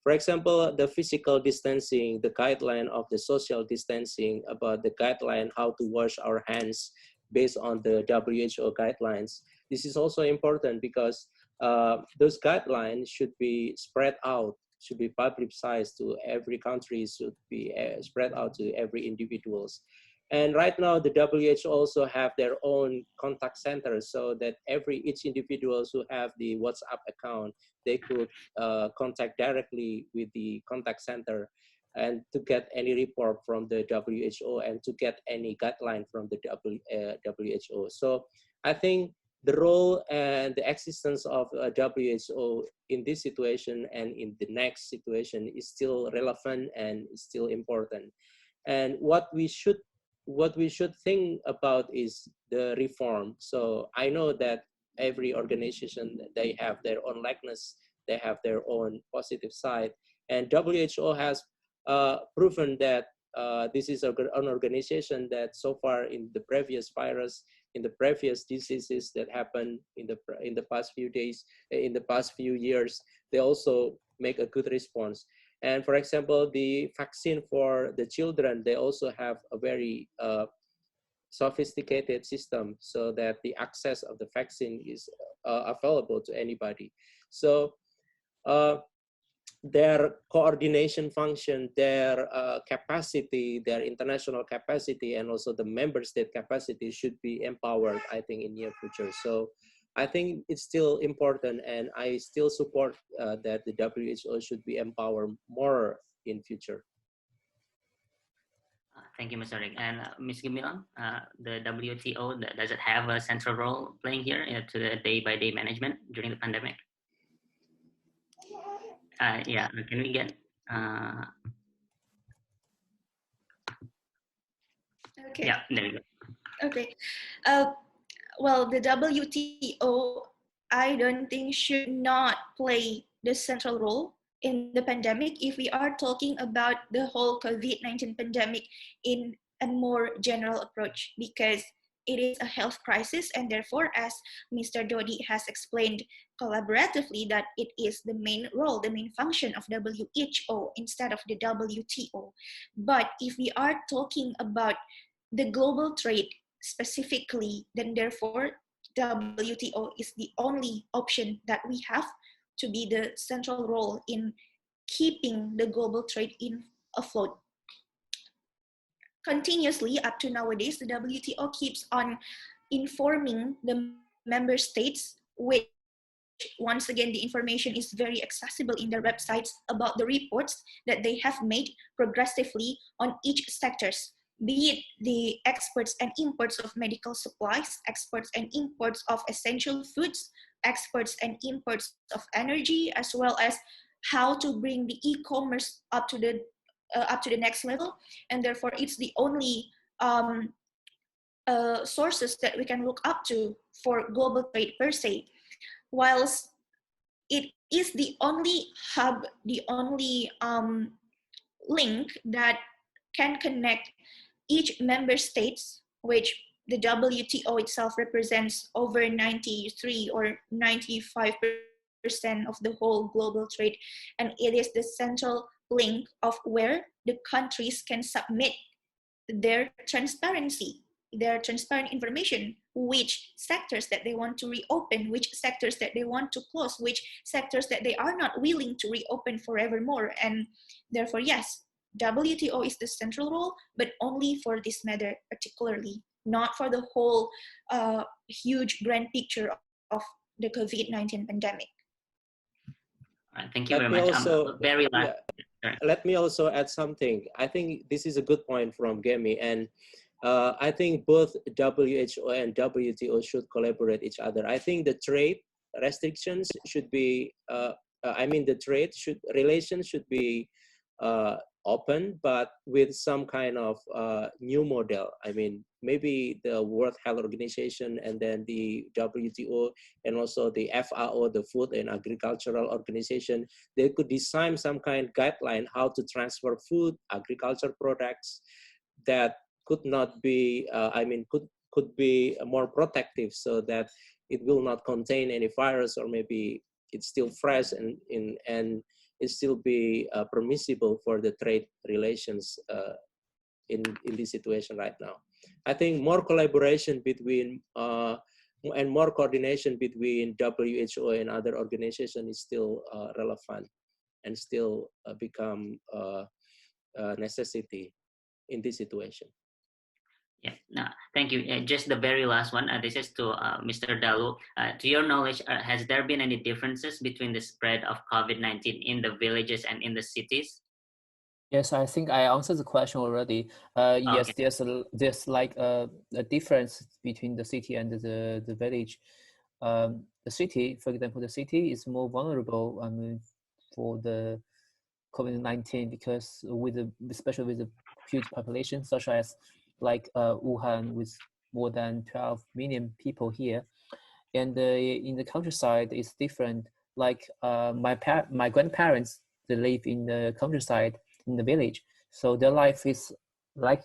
For example, the physical distancing, the guideline of the social distancing, about the guideline how to wash our hands based on the WHO guidelines. This is also important because those guidelines should be spread out, should be publicized to every country, should be spread out to every individuals. And right now, the WHO also have their own contact centers, so that each individuals who have the WhatsApp account, they could contact directly with the contact center and to get any report from the WHO and to get any guideline from the WHO. So I think the role and the existence of WHO in this situation and in the next situation is still relevant and still important. And what we should think about is the reform. So I know that every organization, they have their own likeness, they have their own positive side, and WHO has proven that this is an organization that so far in the previous virus, in the previous diseases that happened in the past few days, in the past few years, they also make a good response. And for example, the vaccine for the children, they also have a very sophisticated system so that the access of the vaccine is available to anybody. So their coordination function, their capacity, their international capacity, and also the member state capacity should be empowered, I think, in near future. So I think it's still important, and I still support that the WHO should be empowered more in future.
Thank you, Mr. Rick. And Ms. Gimilang, the WTO, does it have a central role playing here to the day-by-day management during the pandemic? Yeah, can we get...
Okay.
Yeah, there we go.
Okay. Well, the WTO, I don't think should not play the central role in the pandemic if we are talking about the whole COVID-19 pandemic in a more general approach, because it is a health crisis, and therefore, as Mr. Dodi has explained collaboratively, that it is the main role, the main function of WHO instead of the WTO. But if we are talking about the global trade specifically, then therefore WTO is the only option that we have to be the central role in keeping the global trade afloat. Continuously, up to nowadays, the WTO keeps on informing the member states, which once again, the information is very accessible in their websites about the reports that they have made progressively on each sectors, be it the exports and imports of medical supplies, exports and imports of essential foods, exports and imports of energy, as well as how to bring the e-commerce up to the next level. And therefore, it's the only sources that we can look up to for global trade per se. Whilst it is the only hub, the only link that can connect each member states, which the WTO itself represents over 93 or 95% of the whole global trade. And it is the central link of where the countries can submit their transparency, their transparent information, which sectors that they want to reopen, which sectors that they want to close, which sectors that they are not willing to reopen forevermore. And therefore, yes, WTO is the central role, but only for this matter particularly, not for the whole huge grand picture of the COVID-19 pandemic.
Thank you very much.
Let me also add something. I think this is a good point from Gemi, and I think both WHO and WTO should collaborate each other. I think the trade restrictions should be, relations should be open, but with some kind of new model. I mean, maybe the World Health Organization and then the WTO and also the FAO, the Food and Agricultural Organization, they could design some kind of guideline how to transfer food, agriculture products that could not be, could be more protective, so that it will not contain any virus, or maybe it's still fresh and it still be permissible for the trade relations in this situation right now. I think more collaboration between and more coordination between WHO and other organizations is still relevant and still become a necessity in this situation.
Yeah, no, thank you. Just the very last one. This is to Mr. Dalu. To your knowledge, has there been any differences between the spread of COVID-19 in the villages and in the cities?
Yes, I think I answered the question already. Yes,
Okay.
there's like a difference between the city and the village. The city, for example, the city is more vulnerable. I mean, for the COVID-19 because especially with the huge population, such as like Wuhan with more than 12 million people here, and in the countryside it's different. Like my grandparents, they live in the countryside in the village, so their life is like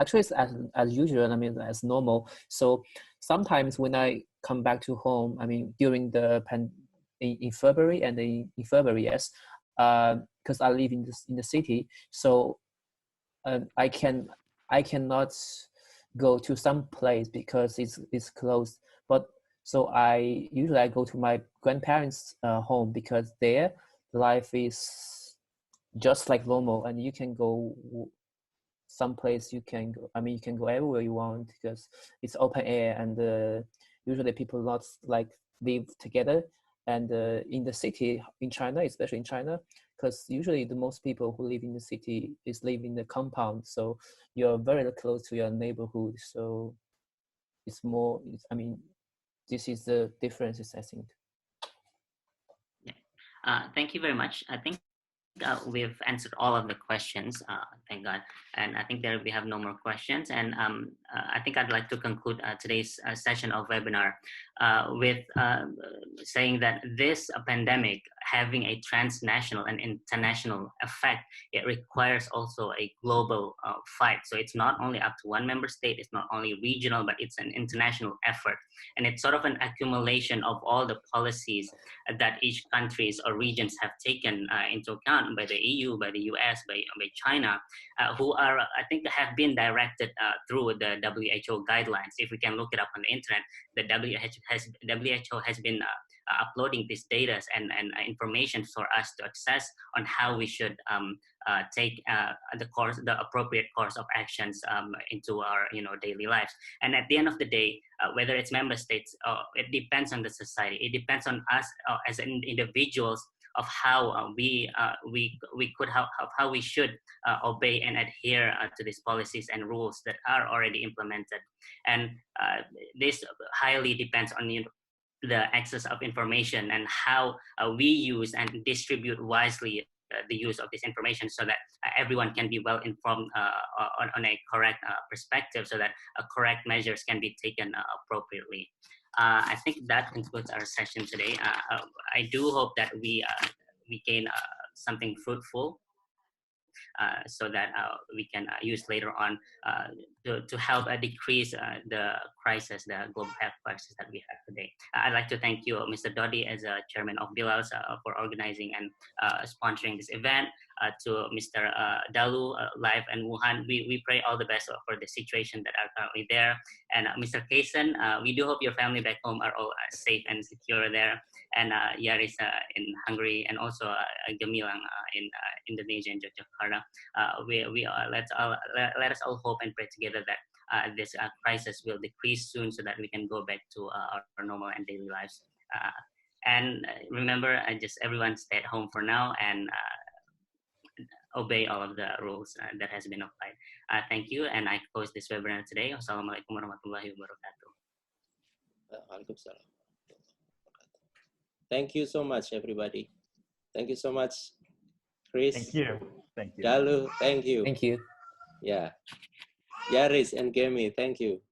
actually it's as usual. I mean, as normal. So sometimes when I come back to home, I mean during the in February and in February, yes, because I live in the city, so I cannot go to some place because it's closed. But so I usually go to my grandparents' home because there life is just like normal, and you can go someplace you can go. I mean, you can go everywhere you want because it's open air, and usually people not like live together. And in the city in China, especially in China, because usually the most people who live in the city is live in the compound, so you're very close to your neighborhood. So it's more. I mean, this is the differences, I think.
Yeah. Thank you very much. I think we've answered all of the questions, thank God. And I think we have no more questions. And I think I'd like to conclude today's session of webinar with saying that this pandemic having a transnational and international effect, it requires also a global fight. So it's not only up to one member state, it's not only regional, but it's an international effort. And it's sort of an accumulation of all the policies that each countries or regions have taken into account by the EU, by the US, by China, who are, I think, have been directed through the WHO guidelines. If we can look it up on the internet, the WHO has been uploading these data and information for us to access on how we should take the appropriate course of actions into our daily lives. And at the end of the day, whether it's member states, it depends on the society. It depends on us as individuals of how we should obey and adhere to these policies and rules that are already implemented. And this highly depends on the access of information and how we use and distribute wisely the use of this information so that everyone can be well informed on a correct perspective, so that correct measures can be taken appropriately. I think that concludes our session today. I do hope that we gain something fruitful so that we can use later on to help decrease the crisis, the global health crisis that we have today. I'd like to thank you, Mr. Dodi, as chairman of Bilals, for organizing and sponsoring this event. To Mr. Dalu, live in Wuhan, we pray all the best for the situation that are currently there. And Mr. Kaisen, we do hope your family back home are all safe and secure there. And Yaris in Hungary, and also Gamilang in Indonesia and Jakarta. Let us all hope and pray together that this crisis will decrease soon, so that we can go back to our normal and daily lives. And remember, just everyone stay at home for now and obey all of the rules that has been applied. Thank you, and I close this webinar today. Wassalamualaikum warahmatullahi wabarakatuh.
Waalaikumsalam. Thank you so much, everybody. Thank you so much, Chris.
Thank you. Thank you.
Dalu, thank you.
Thank you.
Yeah. Yaris and Gemi, thank you.